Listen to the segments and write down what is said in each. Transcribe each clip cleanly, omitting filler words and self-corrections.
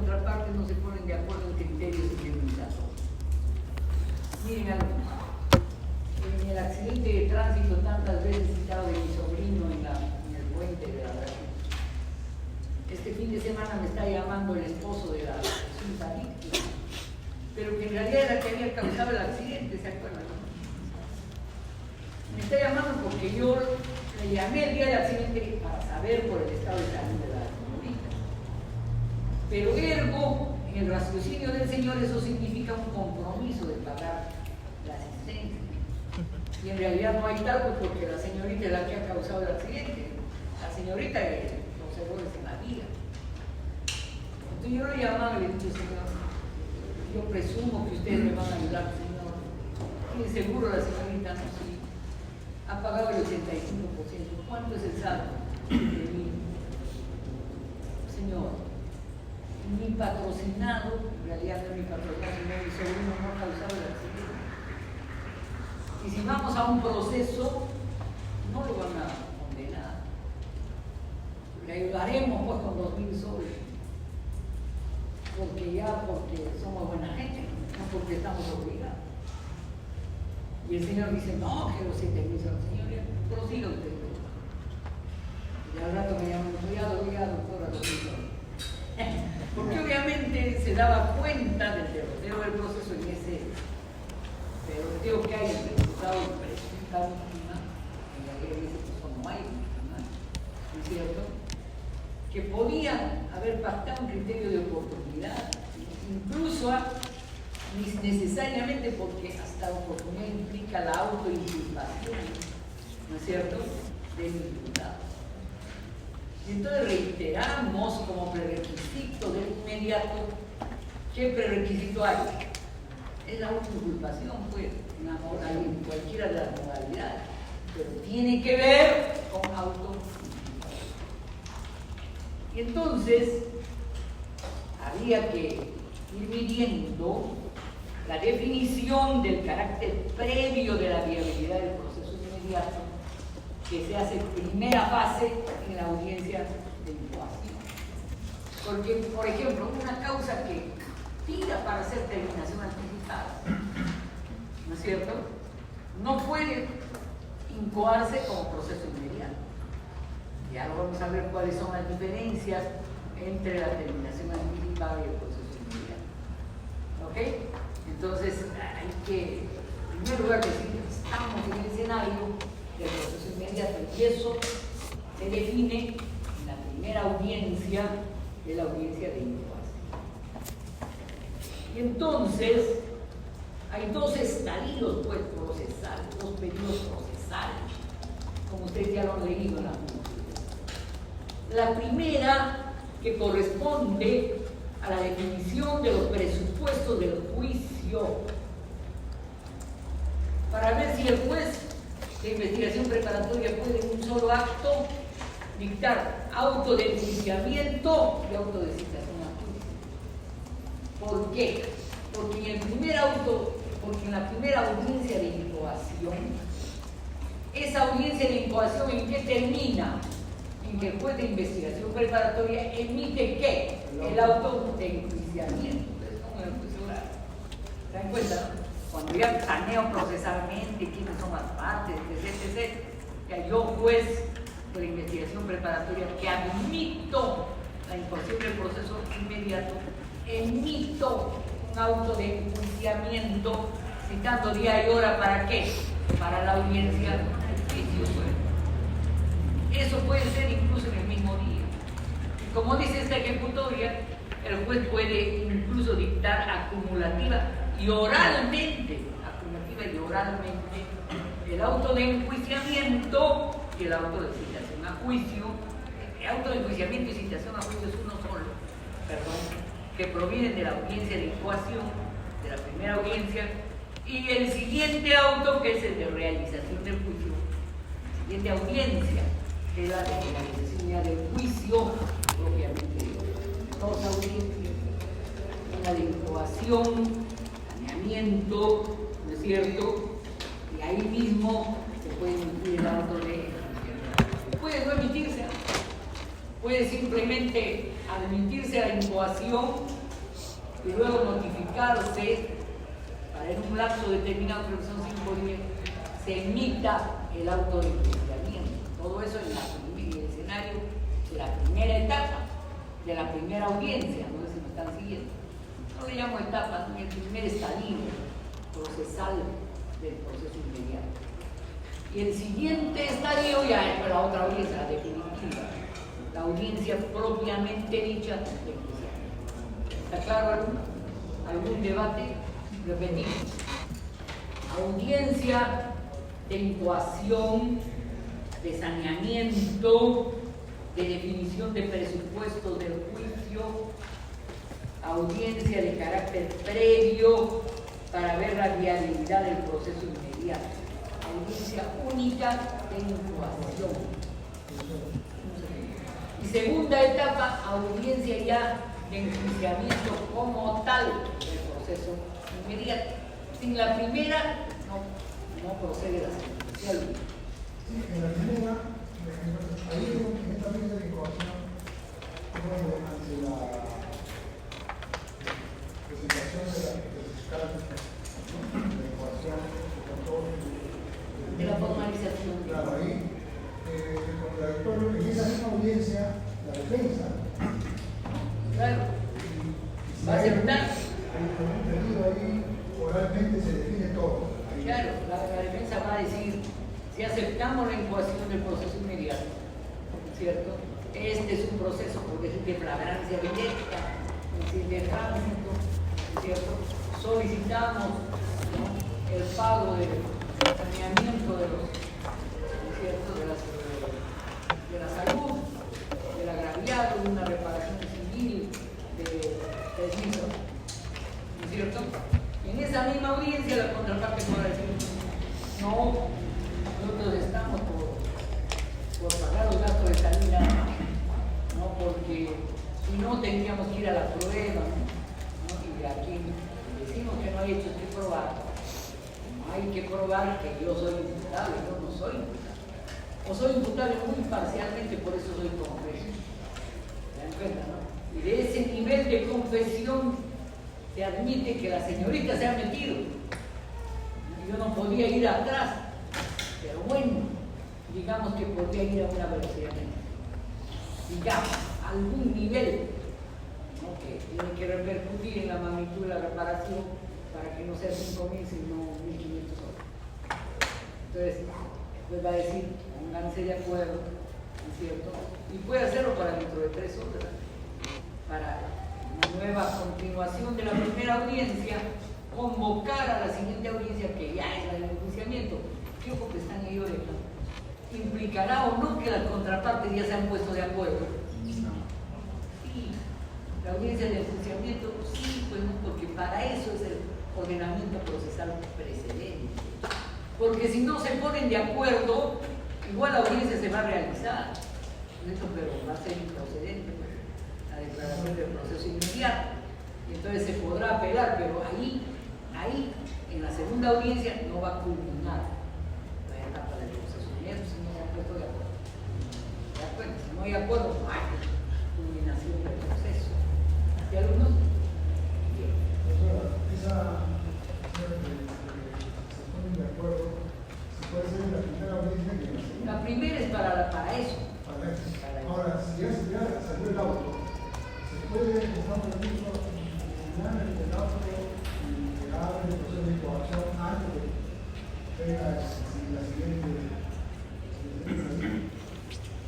contrapartes no se ponen de acuerdo en criterios indemnizatorios. Miren algo. En el accidente de tránsito tantas veces citado de mi sobrino en el puente de la Brasil. Este fin de semana me está llamando el esposo de la presunta víctima, pero que en realidad era que había causado el accidente, ¿se acuerdan? Me está llamando porque yo le llamé el día del accidente para saber por el estado de salud de la señorita. Pero ergo, en el raciocinio del señor, eso significa un compromiso de pagar la asistencia. Y en realidad no hay tal, porque la señorita es la que ha causado el accidente. La señorita es los errores en la vida. Entonces yo le llamaba y le dije, señor, yo presumo que ustedes me van a ayudar, señor. ¿Tiene seguro la señorita? No, sí. Ha pagado el 85%. ¿Cuánto es el saldo? 20.000. Señor, mi patrocinado, en realidad no es mi patrocinado, sino mi sobrino no ha causado el accidente. Y si vamos a un proceso, no lo van a condenar. Le ayudaremos pues con 2.000 soles. Porque somos buena gente, no porque estamos obligados. Y el señor dice, no, que los 7.000 son. Señor, prosiga usted. Y al rato me llaman, ya doctora, porque obviamente se daba cuenta del derrotero del proceso en ese derroteo que hay entre imputado y presunta víctima. En la ley dice que eso no hay víctima, ¿no es cierto? Que podían haber pactado un criterio de oportunidad, incluso necesariamente porque hasta la oportunidad implica la autoinculpación, ¿no es cierto?, del imputado. Y entonces reiteramos como prerequisito del inmediato, ¿qué prerequisito hay? Es la autoinculpación, pues, en cualquiera de las modalidades, pero tiene que ver con autoinculpación. Y entonces había que ir midiendo la definición del carácter previo de la viabilidad del proceso inmediato que se hace primera fase en la audiencia de incoación. Porque, por ejemplo, una causa que pida para hacer terminación anticipada, ¿no es cierto?, no puede incoarse como proceso inmediato. Ya lo vamos a ver cuáles son las diferencias entre la terminación anticipada y el proceso inmediato. ¿Ok? Entonces, hay que, en primer lugar, decir que estamos en el escenario del proceso inmediato y eso se define en la primera audiencia de la audiencia de incoación. Y entonces, hay dos estadios pues, procesales, dos periodos procesales, como ustedes ya lo han leído en la Constitución. La primera, que corresponde a la definición de los presupuestos del juicio, para ver si el juez de investigación preparatoria puede en un solo acto dictar auto de enjuiciamiento y auto de citación a juicio. ¿Por qué? Porque en la primera audiencia de incoación, esa audiencia de incoación, ¿en qué termina? En que el juez de investigación preparatoria emite ¿qué? El auto de enjuiciamiento. Es como en el juicio oral. ¿Se dan cuenta, no? Cuando ya planeo procesalmente quiénes son las partes, etc., que yo, juez de la investigación preparatoria, que admito la incoación del proceso inmediato, emito un auto de enjuiciamiento citando día y hora, ¿para qué? Para la audiencia del juicio. Eso puede ser incluso en el mismo día. Y como dice esta ejecutoria, el juez puede incluso dictar acumulativa y oralmente el auto de enjuiciamiento y el auto de citación a juicio. El auto de enjuiciamiento y citación a juicio es uno solo, que provienen de la audiencia de incoación, de la primera audiencia, y el siguiente auto, que es el de realización del juicio, la siguiente audiencia, que es la de realización ya del juicio, propiamente dos audiencias, una de incoación, planeamiento, ¿no es cierto? Y ahí mismo se puede emitir el auto de enjuiciamiento. Puede no emitirse, puede simplemente admitirse a la incoación y luego notificarse para en un lapso determinado, creo que son 5 días, se emita el auto de enjuiciamiento. Todo eso en el escenario de la primera etapa, de la primera audiencia, no sé si me están siguiendo. No le llamo etapa, el primer estadio procesal del proceso inmediato. Y el siguiente estadio ya es la otra audiencia, la definitiva, la audiencia propiamente dicha de enjuiciamiento. ¿Está claro algún debate? Repetimos. Audiencia de incoación, de saneamiento, de definición de presupuestos del juicio, audiencia de carácter previo para ver la viabilidad del proceso inmediato, audiencia única de incoación. Y segunda etapa, audiencia ya de enjuiciamiento como tal del proceso inmediato. Sin la primera, no procede la segunda. Sí, en la primera, ahí en esta audiencia de incoación, ante la presentación de la fiscal de incoación, de la formalización. Claro, ahí el contradictorio, en esa misma audiencia, la defensa. Claro. ¿Va a aceptar? El pedido ahí oralmente se define todo. Ahí. Claro, la defensa va a decir, si aceptamos la incoación del proceso inmediato, ¿cierto? Este es un proceso, porque es de flagrancia directa, es decir, de tránsito, ¿cierto? Solicitamos, ¿no?, el pago del saneamiento de los, ¿cierto?, de la salud, del agraviado, de una reparación civil, de 3.000 soles, ¿no es cierto? Y en esa misma audiencia la contraparte podrá decir, no, nosotros estamos por pagar los gastos de salida, no, porque si no tendríamos que ir a la prueba, ¿no? Y aquí decimos que no hay hechos que probar, no hay que probar que yo soy imputable, yo no soy imputable, o soy imputable muy parcialmente, por eso soy confeso. ¿Se dan cuenta, no? Y de ese nivel de confesión se admite que la señorita se ha metido. Yo no podía ir atrás, pero bueno, digamos que podría ir a una velocidad menor. Digamos, algún nivel, ¿no?, que tiene que repercutir en la magnitud de la reparación para que no sea 5.000 sino 1.500 soles. Entonces, después va a decir, pónganse de acuerdo, ¿no es cierto? Y puede hacerlo para dentro de 3 horas, para una nueva continuación de la primera audiencia, convocar a la siguiente audiencia, que ya es la del enjuiciamiento. ¿Qué ojo que están ellos dejando? ¿Implicará o no que las contrapartes ya se han puesto de acuerdo? Sí, la audiencia del enjuiciamiento, sí, pues no, porque para eso es el ordenamiento procesal precedente. Porque si no se ponen de acuerdo, igual la audiencia se va a realizar, pero va a ser improcedente, pues, la declaración del proceso inmediato. Entonces se podrá apelar, pero ahí, en la segunda audiencia, no va a culminar la etapa del proceso inmediato si no se han puesto de acuerdo. ¿De acuerdo? Si no hay acuerdo, no hay culminación del proceso. ¿De alumnos? Bien. Esa se ponen de acuerdo, se puede hacer en la primera audiencia que en la segunda. La primera es para eso. Ahora, si ya salió el auto, se puede empezar permiso terminar el auto y que abre el proceso de incoación antes de que venga la siguiente.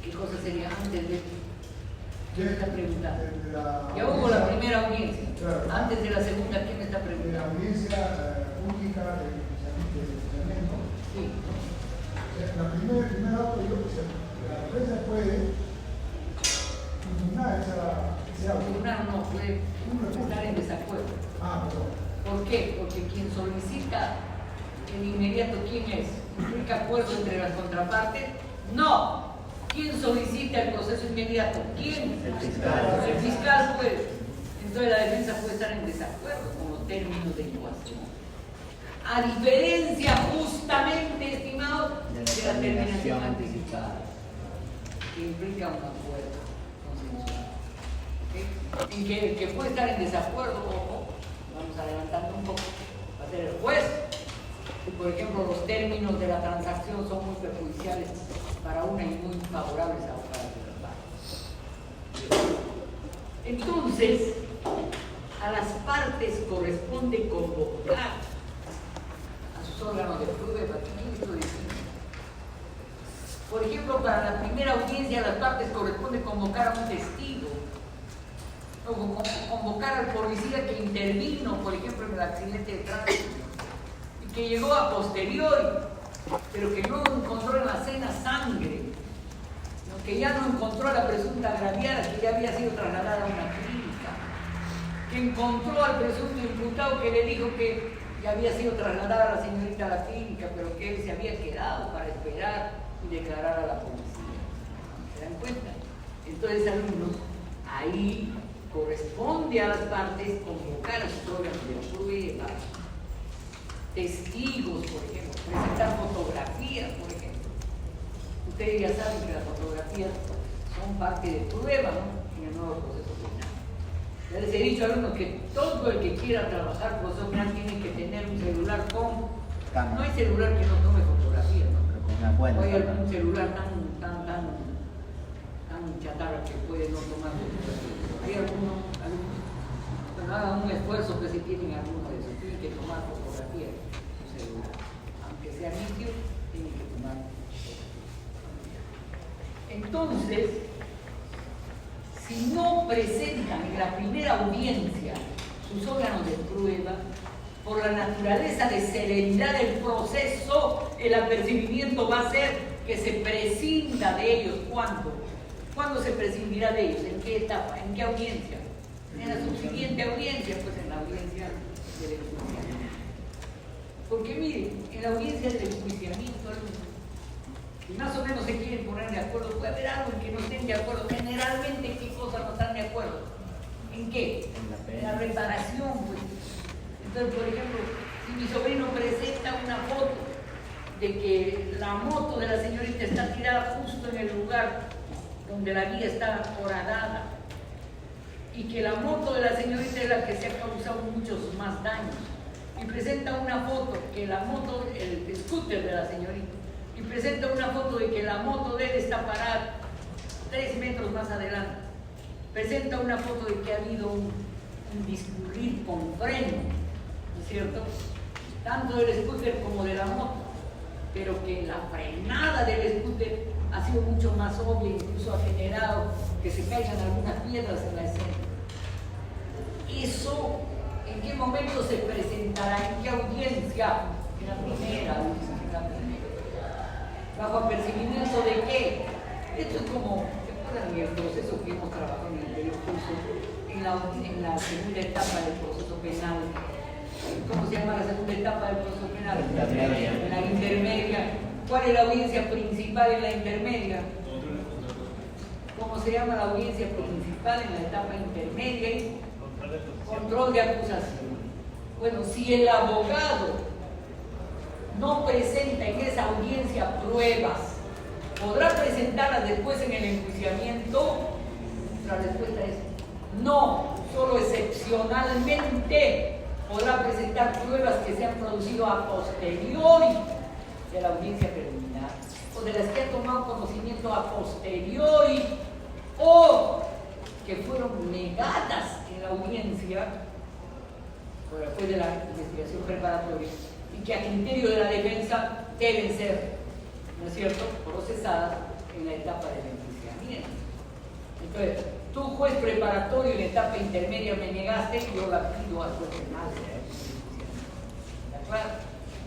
¿Qué cosa sería antes de esta pregunta? Ya hubo hubo la primera audiencia. Claro. Antes de la segunda, ¿quién me está De la preguntando? audiencia pública de enjuiciamiento. Sí. La primera auto, la defensa puede impugnar ese auto. Tribunal no puede estar en desacuerdo. Perdón. ¿Por qué? Porque quien solicita el inmediato, ¿quién es? ¿Implica acuerdo entre las contrapartes? No. ¿Quién solicita el proceso inmediato? ¿Quién? El fiscal. El fiscal, pues. Entonces la defensa puede estar en desacuerdo con los términos de incoación. A diferencia, justamente, estimados, de la terminación anticipada, que implica un acuerdo con mencionado. ¿Okay? En que el que puede estar en desacuerdo, ojo, vamos adelantando un poco, va a ser el juez. Si, por ejemplo, los términos de la transacción son muy perjudiciales para una y muy favorables a otra de las partes. Entonces, a las partes corresponde convocar a sus órganos de prueba. Por ejemplo, para la primera audiencia, a las partes corresponde convocar a un testigo, o convocar al policía que intervino, por ejemplo, en el accidente de tránsito, y que llegó a posteriori, pero que no encontró en la escena sangre, ¿no? Que ya no encontró a la presunta agraviada, que ya había sido trasladada a una clínica, que encontró al presunto imputado que le dijo que ya había sido trasladada a la señorita a la clínica, pero que él se había quedado para esperar y declarar a la policía. ¿Se dan cuenta? Entonces, alumnos, ahí corresponde a las partes convocar a sus órganos de prueba, testigos, por ejemplo, presentar fotografías, por ejemplo. Ustedes ya saben que las fotografías son parte de prueba, ¿no? En el nuevo proceso penal. Ya les he dicho, alumnos, que todo el que quiera trabajar proceso penal tiene que tener un celular con... No hay celular que no tome fotografías, ¿no? No hay algún celular tan chatarra que puede no tomar fotografías. Hay algunos, bueno, hagan un esfuerzo que si tienen alguno de esos, tienen que tomar fotografía de su celular. Aunque sea limpio, tienen que tomar fotografía. Entonces, si no presentan en la primera audiencia sus órganos de prueba, por la naturaleza de celeridad del proceso, el apercibimiento va a ser que se prescinda de ellos. ¿Cuándo se prescindirá de ellos? ¿En qué etapa? ¿En qué audiencia? En la subsiguiente audiencia, pues en la audiencia del enjuiciamiento. Porque miren, en la audiencia del enjuiciamiento, si más o menos se quieren poner de acuerdo, puede haber algo en que no estén de acuerdo. Generalmente, ¿en qué cosas no están de acuerdo? ¿En qué? En la reparación, pues. Entonces, por ejemplo, si mi sobrino presenta una foto de que la moto de la señorita está tirada justo en el lugar donde la vía está horadada y que la moto de la señorita es la que se ha causado muchos más daños, y presenta una foto que la moto, el scooter de la señorita, y presenta una foto de que la moto de él está parada 3 metros más adelante, presenta una foto de que ha habido un discurrir con freno, ¿no es cierto? Tanto del scooter como de la moto, pero que la frenada del scooter ha sido mucho más obvia, incluso ha generado que se caigan algunas piedras en la escena. Eso, ¿en qué momento se presentará? ¿En qué audiencia? En la primera. ¿Bajo apercibimiento de qué? Esto es como, ¿recuerdan el proceso que hemos trabajado en el anterior curso? En la segunda etapa del proceso penal. ¿Cómo se llama la segunda etapa del proceso penal? En la intermedia. ¿Cuál es la audiencia principal en la intermedia? ¿Cómo se llama la audiencia principal en la etapa intermedia? Control de acusación. Bueno, si el abogado no presenta en esa audiencia pruebas, ¿podrá presentarlas después en el enjuiciamiento? La respuesta es no, solo excepcionalmente podrá presentar pruebas que se han producido a posteriori de la audiencia preliminar, o de las que ha tomado conocimiento a posteriori, o que fueron negadas en la audiencia después de la investigación preparatoria, y que a criterio de la defensa deben ser, ¿no es cierto?, procesadas en la etapa del enjuiciamiento. Entonces, tú, juez preparatorio, en la etapa intermedia me negaste, yo la pido al juez penal. ¿Está claro?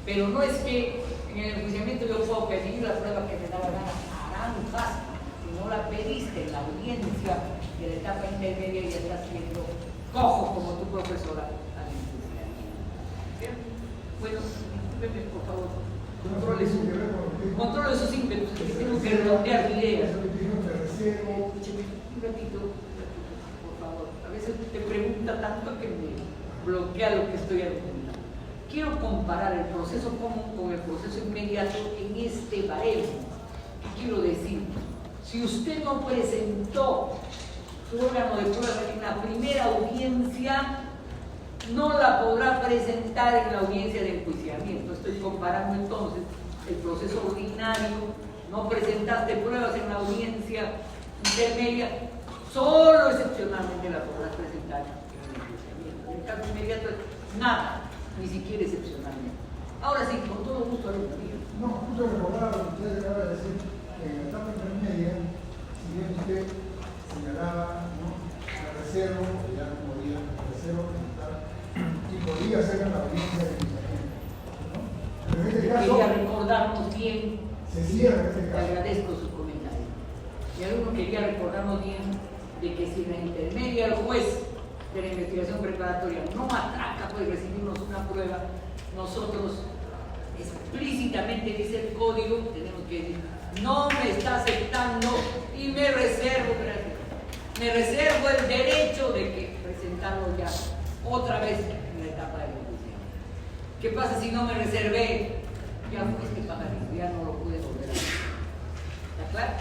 Pero no es que en el enjuiciamiento yo puedo pedir la prueba que me da la gana, naranjas, si no la pediste en la audiencia de la etapa intermedia y estás siendo cojo como tu profesora al enjuiciamiento. Bueno, discúlpeme, por favor, controle sus ímpetus, que tengo que redondear mi idea. Escúcheme un ratito, por favor. A veces te pregunta tanto que me bloquea lo que estoy argumentando. Quiero comparar el proceso común con el proceso inmediato en este baremo. ¿Qué quiero decir? Si usted no presentó su órgano de prueba en la primera audiencia no la podrá presentar en la audiencia de enjuiciamiento. Estoy comparando entonces el proceso ordinario, no presentaste pruebas en la audiencia intermedia, solo excepcionalmente la podrás presentar en el enjuiciamiento. En el caso inmediato, nada, ni siquiera excepcionalmente. Ahora sí, con todo gusto, algo mío. No, justo recordar lo que usted acaba de decir, que en la etapa intermedia, si bien usted señalaba, ¿no?, la reserva, ya no podía, la reserva y podía ser en la audiencia de enjuiciamiento, ¿no? Pero en este caso, quería recordarnos bien, se cierra este le caso. agradezco su comentario. Y alguno quería recordarnos bien de que si en la intermedia el juez de la investigación preparatoria no atraca, puede recibirnos una prueba, nosotros explícitamente, dice el código, tenemos que decir, no me está aceptando y me reservo el derecho de que presentarlo ya otra vez en la etapa de ejecución. ¿Qué pasa si no me reservé? Ya fuiste pajarito, ya no lo pude volver a hacer. ¿Está claro?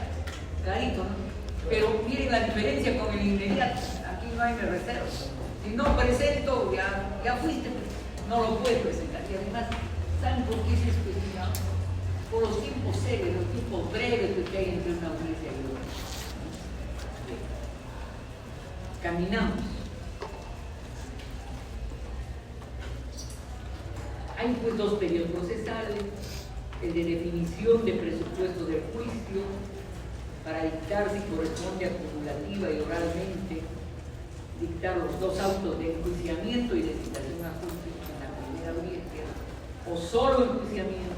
Clarito, ¿no? Pero miren la diferencia con el inmediato. Aquí no hay me reservo. Si no presento, ya fuiste, no lo puedes presentar. Y además, ¿saben por qué es especial? Por los tiempos serios, los tiempos breves que hay entre una audiencia y otra. Caminamos. Hay pues dos periodos procesales, el de definición de presupuesto del juicio, para dictar si corresponde acumulativa y oralmente, dictar los dos autos de enjuiciamiento y de citación a juicio en la primera audiencia, o solo enjuiciamiento,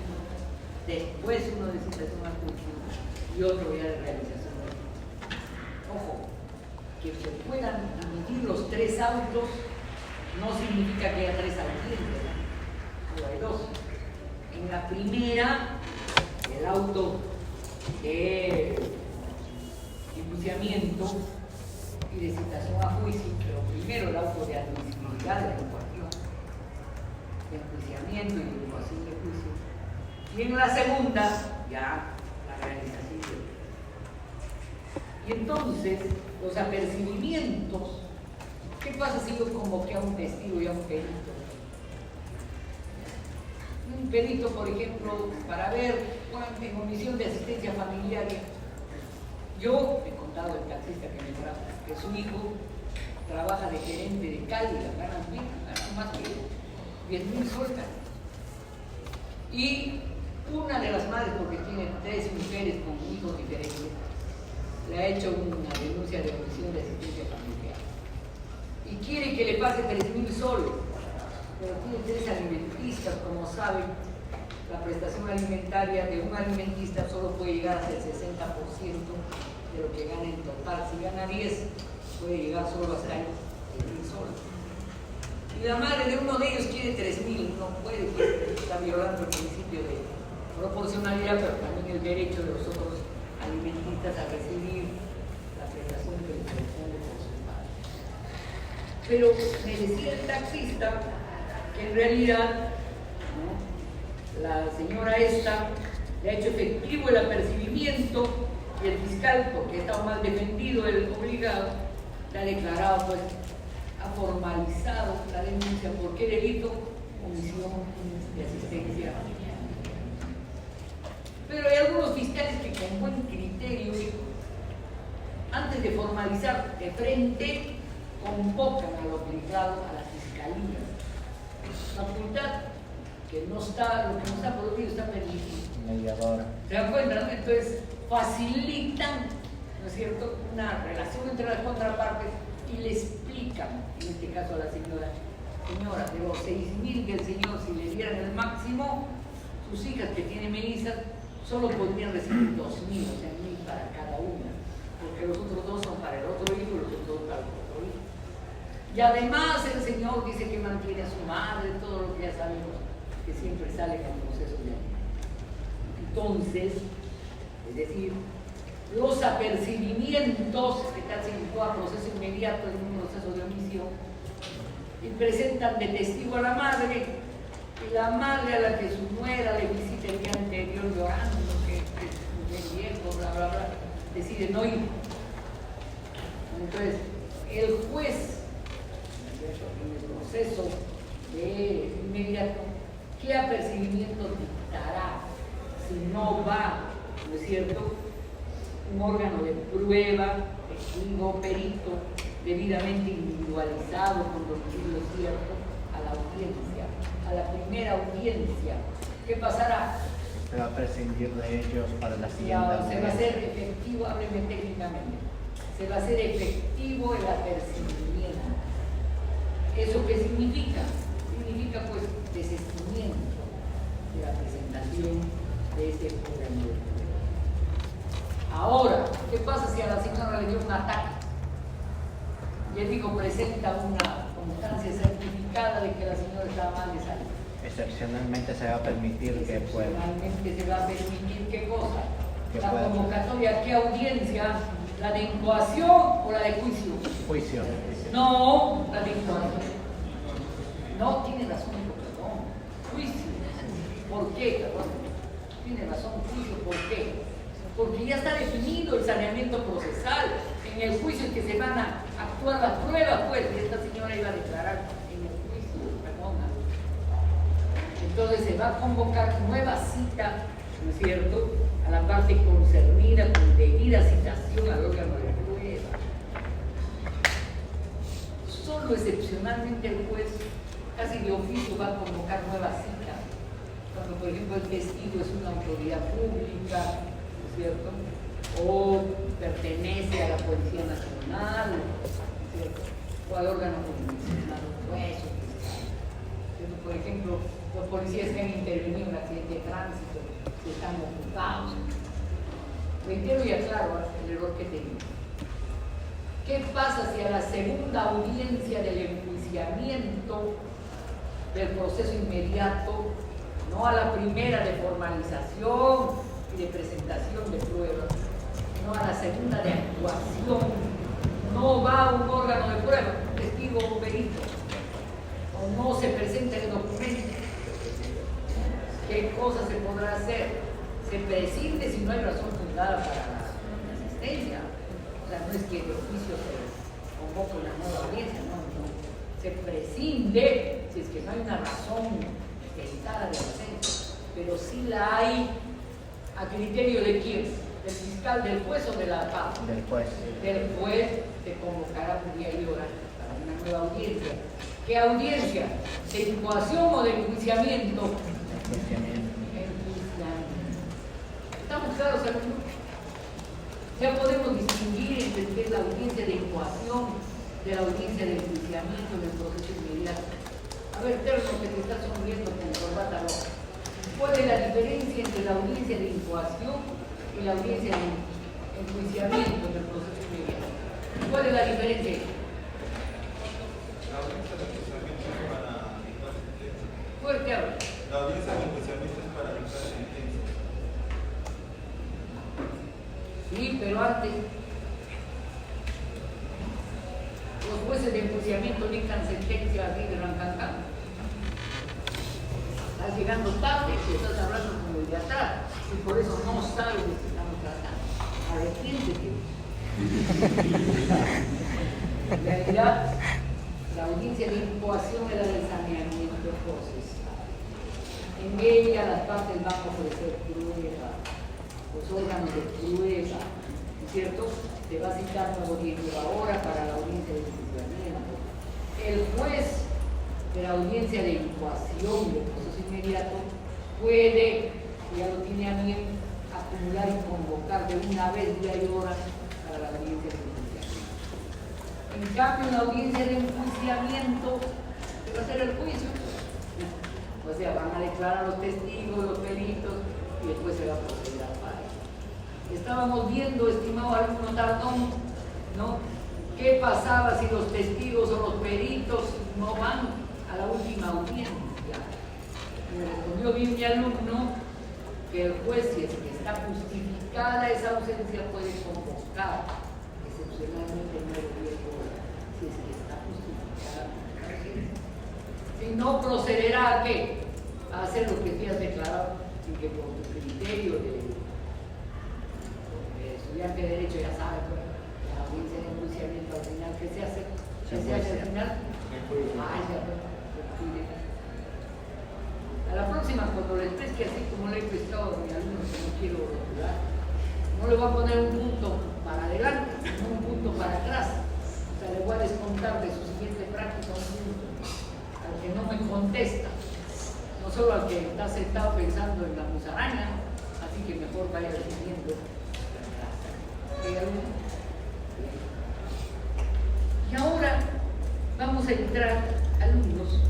después uno de citación a juicio y otro ya de realización del juicio. Ojo, que se puedan emitir los tres autos no significa que haya tres audiencias, ¿no? Hay dos. En la primera, el auto de enjuiciamiento y de citación a juicio, pero primero el auto de admisibilidad de la incoación, de enjuiciamiento y de incoación de juicio. Y en la segunda, ya la realización del juicio. Y entonces, los apercibimientos, ¿qué pasa si yo convoqué a un testigo y a un perito? Un perito, por ejemplo, para ver, en omisión de asistencia familiar, yo he contado al taxista que me trajo que su hijo trabaja de gerente de Cali, ganan bien, ganan más que 10.000 soles. Y una de las madres, porque tiene 3 mujeres con hijos diferentes, le ha hecho una denuncia de omisión de asistencia familiar y quiere que le pase 3.000 soles, pero tiene 3 alimentistas. Como saben, la prestación alimentaria de un alimentista solo puede llegar hasta el 60% de lo que gana en total. Si gana 10, puede llegar solo hasta el 10.000 soles. Y la madre de uno de ellos quiere 3.000, no puede, porque está violando el principio de proporcionalidad, pero también el derecho de los otros alimentistas a recibir la prestación que les corresponde por sus padres. Pero me decía el taxista que en realidad, ¿no?, la señora esta le ha hecho efectivo el apercibimiento y el fiscal, porque estaba mal defendido el obligado, le ha declarado, pues, ha formalizado la denuncia. ¿Por qué delito? Omisión de asistencia. Pero hay algunos fiscales que con buen criterio, antes de formalizar de frente, convocan al obligado a la fiscalía. Facultad que no está, lo que no está prohibido está permitido. Mediadora. ¿Se dan cuenta, no? Entonces facilitan, ¿no es cierto?, una relación entre las contrapartes y le explican, en este caso a la señora, de los 6.000 que el señor, si le dieran el máximo, sus hijas que tienen mellizas solo podrían recibir 2.000, o sea, 1.000 para cada una, porque los otros 2 son para el otro hijo y los otros 2 para el otro hijo. Y además el señor dice que mantiene a su madre, todo lo que ya sabemos que siempre sale en el proceso de alimentación. Entonces, es decir, los apercibimientos que están sin a proceso inmediato en un proceso de omisión y presentan de testigo a la madre, y la madre a la que su nuera le visita el día anterior llorando, que es muy viejo, bla, bla, bla, decide no ir. ¿No? Entonces, el juez, en el proceso de inmediato, ¿qué apercibimiento dictará si no va, ¿no es cierto?, un órgano de prueba, testigo, perito, debidamente individualizado, con domicilio cierto, a la audiencia, a la primera audiencia? ¿Qué pasará? Se va a prescindir de ellos para la siguiente Se va a audiencia. hacer efectivo, hábleme técnicamente, se va a hacer efectivo el apercibimiento. ¿Eso qué significa? Significa pues desistimiento de la presentación de ese órgano de prueba. Ahora, ¿qué pasa si a la señora le dio un ataque? Y el digo presenta una constancia certificada de que la señora estaba mal de salud. Excepcionalmente se va a permitir que pueda. Excepcionalmente se va a permitir ¿qué cosa? Que La pueda. convocatoria, ¿qué audiencia? ¿La de incoación o la de juicio? Juicio. No, la de incoación. No, tiene razón, perdón. Juicio. ¿Por qué? Perdón. Tiene razón, juicio. ¿Por qué? Porque ya está definido el saneamiento procesal. En el juicio es que se van a actuar las pruebas, pues, y esta señora iba a declarar en el juicio, perdona. Entonces se va a convocar nueva cita, ¿no es cierto?, a la parte concernida con debida citación al órgano de prueba. Solo excepcionalmente el juez, casi de oficio, va a convocar nueva cita. Cuando, por ejemplo, el testigo es una autoridad pública, ¿no es cierto?, o pertenece a la Policía Nacional, ¿no es cierto?, o al órgano jurisdiccional, juez o fiscal. Por ejemplo, los policías que han intervenido en un accidente de tránsito, que están ocupados. Reitero y aclaro el error que tengo. ¿Qué pasa si a la segunda audiencia del enjuiciamiento del proceso inmediato, no a la primera de formalización y de presentación de pruebas, sino a la segunda de actuación, no va un órgano de prueba, un testigo o un perito, o no se presenta el documento? ¿Qué cosa se podrá hacer? Se prescinde si no hay razón fundada para la asistencia. O sea, no es que de oficio se convoque una nueva audiencia, no. Se prescinde si es que no hay una razón especificada de ausencia, pero sí la hay a criterio de quién, del fiscal, del juez o de la parte. Del juez. Del juez se convocará un día y hora para una nueva audiencia. ¿Qué audiencia? ¿De incoación o de enjuiciamiento? Enjuiciamiento. ¿Estamos claros, hermanos? Ya podemos distinguir entre qué es la audiencia de incoación de la audiencia de enjuiciamiento del proceso inmediato. A ver, Terno, que te está sonriendo con corbata roja. ¿Cuál es la diferencia entre la audiencia de incoación y la audiencia de enjuiciamiento del proceso inmediato? ¿Cuál es la diferencia? La audiencia de enjuiciamiento es para dictar sentencia. Fuerte habla. La audiencia de enjuiciamiento es para dictar sentencia. Sí, pero antes los jueces de enjuiciamiento dictan sentencia así de rancangán. Estás llegando tarde, que estás hablando como el de atrás, y por eso no sabes de qué estamos tratando. Arrepiéntete. En realidad, la audiencia de incoación es la del saneamiento procesal. En ella las partes van a ofrecer prueba, los órganos de prueba, ¿no es cierto? Se va a citar nuevo tiempo ahora para la audiencia de enjuiciamiento. El juez de la audiencia de incoación del proceso inmediato puede, ya lo tiene a bien, acumular y convocar de una vez día y hora para la audiencia de enjuiciamiento. En cambio, en la audiencia de enjuiciamiento se va a hacer el juicio. O sea, van a declarar los testigos, los peritos, y después se va a proceder al fallo. Estábamos viendo, estimado alumno Tardón, ¿no?, qué pasaba si los testigos o los peritos no van a la última audiencia. Me respondió bien mi alumno que el juez, si es que está justificada esa ausencia, puede convocar excepcionalmente 9 o 10 horas, si es que está justificada la ausencia. Si no, procederá a qué? A hacer lo que tú has declarado, y que por tu criterio de estudiante de Derecho ya sabe, pues, la audiencia de enjuiciamiento que se hace al final. Ay, ya, a la próxima, cuando les pesque así como le he pescado a mi alumno, que no quiero ayudar, no le voy a poner un punto para adelante, sino un punto para atrás. O sea, le voy a descontar de su siguiente práctica un punto al que no me contesta, no solo al que está sentado pensando en la musaraña, así que mejor vaya decidiendo. Y ahora vamos a entrar, alumnos,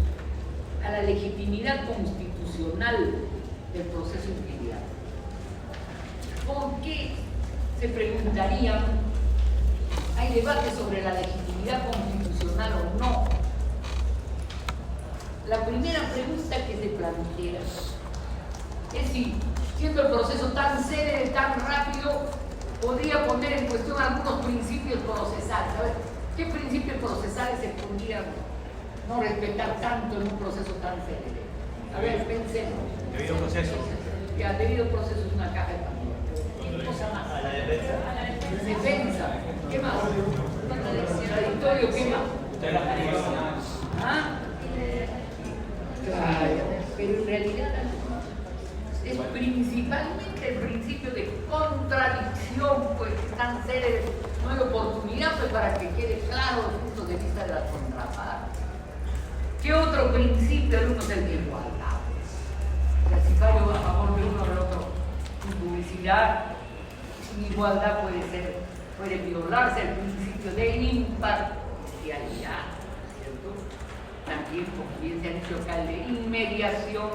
a la legitimidad constitucional del proceso inmediato. ¿Por qué? Se preguntarían, ¿hay debate sobre la legitimidad constitucional o no? La primera pregunta que se plantea es si, siendo el proceso tan célebre, tan rápido, podría poner en cuestión algunos principios procesales. A ver, ¿qué principios procesales se podrían no respetar tanto en un proceso tan célebre? A ver, pensemos. Debido proceso. Ya, debido proceso es una caja de Pandora. ¿Qué cosa más? A la defensa. Defensa. ¿Qué más? Contradictorio, ¿qué más? ¿Ah? Claro, pero en realidad es principalmente el principio de contradicción, pues tan célebre. No hay oportunidad pues, para que quede claro los puntos de vista de la contraparte. ¿Qué otro principio, alumnos, el de igualdad? O sea, si fallo a favor de uno o del otro, sin publicidad, sin igualdad puede violarse el principio de imparcialidad, ¿cierto? También, como bien se ha dicho acá, el de inmediación.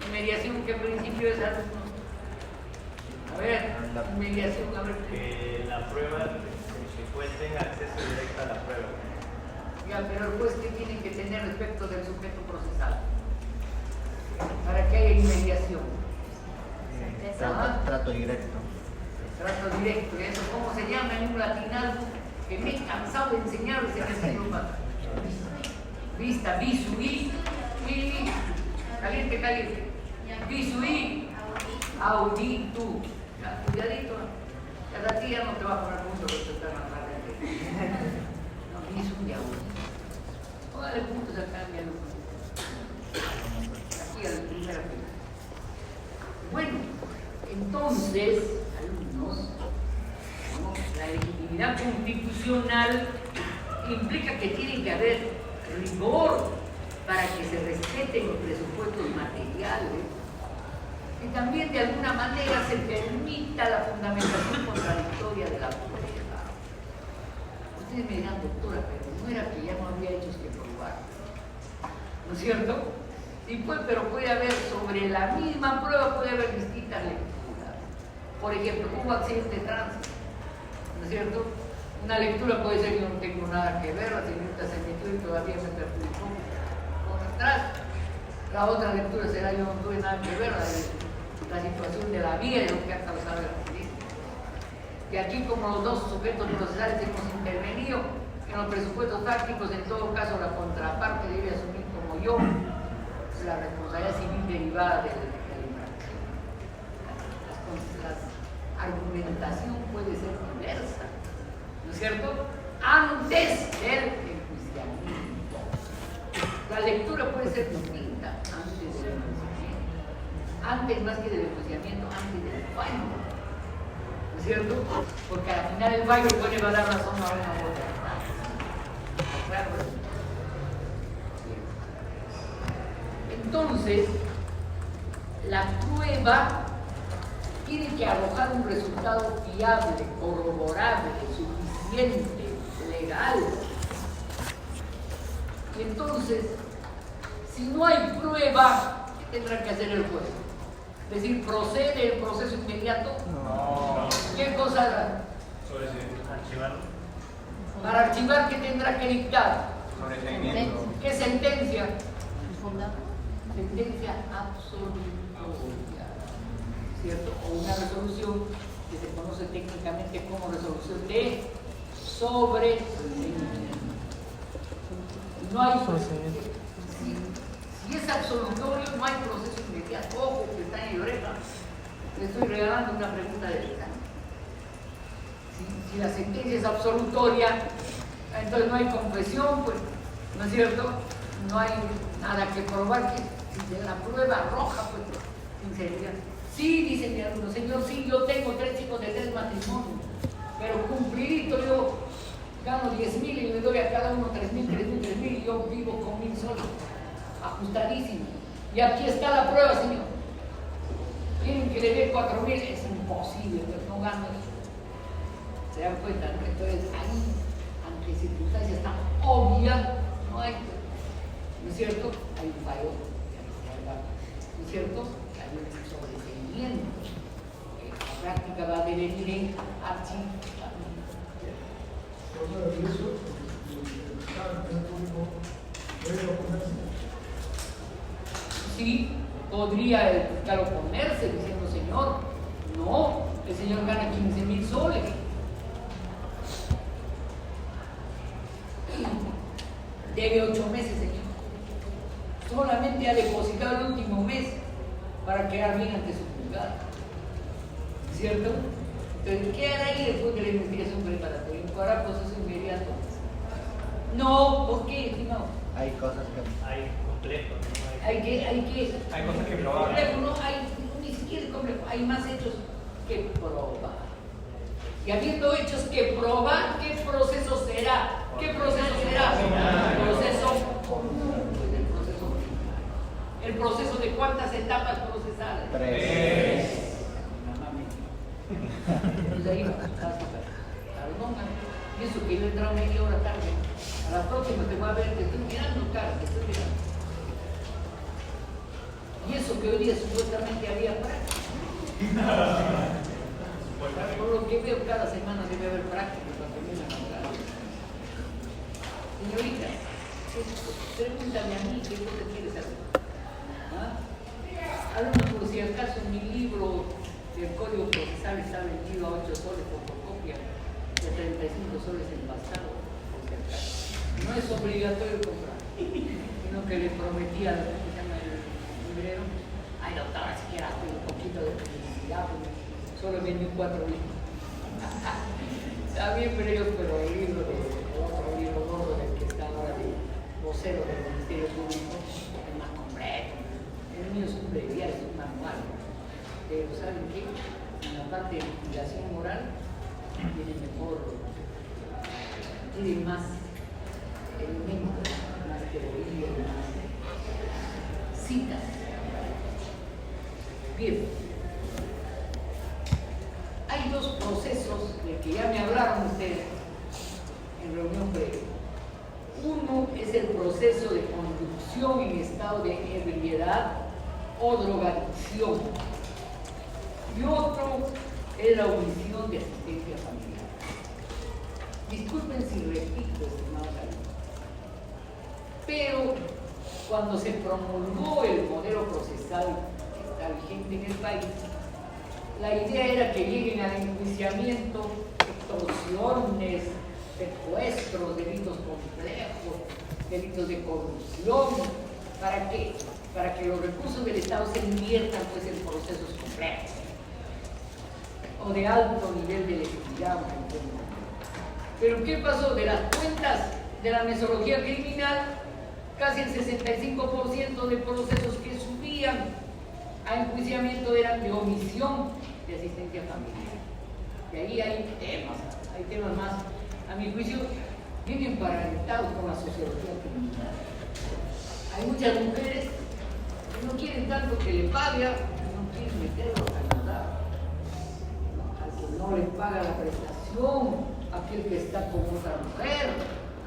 ¿Inmediación qué principio es, alumnos? A ver, inmediación, a ver. Que la prueba, que el juez tenga acceso directo a la prueba. Ya, pero el juez, ¿qué tiene que tener respecto del sujeto procesal? Para que haya inmediación. Trato directo. Trato directo. ¿Y eso cómo se llama en un latinal que me he cansado de enseñarles en este grupo? Vista, vis-a-vis, y caliente, caliente. Vis-a-vis, auditu. Ya, cuidadito. Cada día no te va a poner punto que te están hablando. No, vis-a-vis, auditu. Póngale puntos acá, mi alumno. Aquí a la primera fila. Bueno, entonces, alumnos, ¿no? La legitimidad constitucional implica que tiene que haber rigor para que se respeten los presupuestos materiales y también de alguna manera se permita la fundamentación contradictoria de la prueba. Ustedes me dirán, doctora, pero no era que ya no había hechos que probar, ¿no es cierto? Sí, pues, pero puede haber sobre la misma prueba, puede haber distintas lecturas. Por ejemplo, hubo accidente de tránsito, ¿no es cierto? Una lectura puede ser: yo no tengo nada que ver, la señorita se metió y todavía me perjudicó por atrás. La otra lectura será: yo no tuve nada que ver, la situación de la vía y lo que ha causado el accidente. Y aquí, como los dos sujetos procesales hemos intervenido en los presupuestos tácticos, en todo caso la contraparte debe asumir como yo la responsabilidad civil derivada de la infracción. La argumentación puede ser diversa, ¿no es cierto? Antes del enjuiciamiento. La lectura puede ser distinta antes del enjuiciamiento. Antes, más que del enjuiciamiento, antes del fallo. ¿No es cierto? Porque al final el fallo puede dar razón a una u otra. Claro. Entonces, la prueba tiene que arrojar un resultado fiable, corroborable, suficiente, legal. Y entonces, si no hay prueba, ¿qué tendrá que hacer el juez? Es decir, ¿procede el proceso inmediato? No. ¿Qué cosa hará? Sobre archivarlo. Para archivar, ¿qué tendrá que dictar? Sobreseimiento. ¿Qué sentencia? Sentencia absolutoria, ¿cierto? O una resolución que se conoce técnicamente como resolución de sobreseimiento. No hay si es absolutorio, no hay proceso inmediato. Ojo, que está en oreja. Le estoy regalando una pregunta de examen. Si la sentencia es absolutoria, Entonces no hay confesión, pues, ¿no es cierto? No hay nada que probar, que la prueba roja, pues, sinceridad. Sí, dice mi alumno, señor, sí, yo tengo 3 hijos de 3 matrimonios, pero cumplidito yo gano 10.000 y le doy a cada uno 3.000, y yo vivo con 1.000 soles, ajustadísimo. Y aquí está la prueba, señor. Quieren que le dé 4.000, es imposible, pues no gano eso. ¿Se dan cuenta? ¿No? Entonces ahí, aunque circunstancias tan obvias, no hay, ¿no es cierto? Hay un fallo, ¿no es cierto? Hay un sobreseimiento. La práctica va a devenir en archi. Sí, podría el fiscal oponerse diciendo, señor, no, el señor gana 15.000 soles. Debe 8 meses, señor. Solamente ha depositado el último mes para quedar bien ante su juzgado. ¿Cierto? Entonces, ¿qué hará ahí después de la investigación preparatoria? ¿Para proceso inmediato? No, ¿por qué, estimado? Hay cosas que... Hay complejo, ¿no? Hay cosas que probar. complejo, no hay, ni siquiera es complejo, hay más hechos que probar. Y habiendo hechos que probar, ¿qué proceso será? ¿Qué proceso será? El proceso común, pues, el proceso ordinario. ¿El proceso de cuántas etapas procesales? 3. Mamá mía. Pues ahí va, perdón, y eso que yo he entrado media hora tarde. A la próxima te voy a ver, te estoy mirando, cara, te estoy mirando. Y eso que hoy día supuestamente había práctica. Por lo que veo, cada semana debe haber práctica para terminar la clase. Señorita, pregúntame a mí qué cosa quieres hacer. ¿Ah? Alumno, por si acaso mi libro del Código Procesal está vendido a 8 soles por copia, de 35 soles envasado, por si acaso. No es obligatorio comprar, sino que le prometí al librero, ay doctora, si quieres hacer un poquito de publicidad, solo vendí 4 libros. Está bien, pero el libro de otro libro gordo del que está ahora de vocero del Ministerio Público es más completo. El mío es un breviario, es un manual. Pero ¿saben qué? En la parte de litigación moral tiene mejor, tiene más elementos, más teoría, más citas. Bien. Hay 2 procesos de que ya me hablaron ustedes en reunión previa. Uno es el proceso de conducción en estado de ebriedad o drogadicción. Y otro es la omisión de asistencia familiar. Disculpen si repito, estimados alumnos, pero cuando se promulgó el modelo procesal que está vigente en el país, la idea era que lleguen al enjuiciamiento extorsiones, secuestros, delitos complejos, delitos de corrupción. ¿Para qué? Para que los recursos del Estado se inviertan pues, en procesos complejos o de alto nivel de legitimidad. Pero ¿qué pasó? De las cuentas de la metodología criminal, casi el 65% de procesos que subían a enjuiciamiento eran de omisión de asistencia familiar. Y ahí hay temas más, a mi juicio, bien emparentados con la sociología criminal. Hay muchas mujeres que no quieren tanto que le pague, no quieren meterlo a ayudar. Al que no le paga la prestación, aquel que está con otra mujer.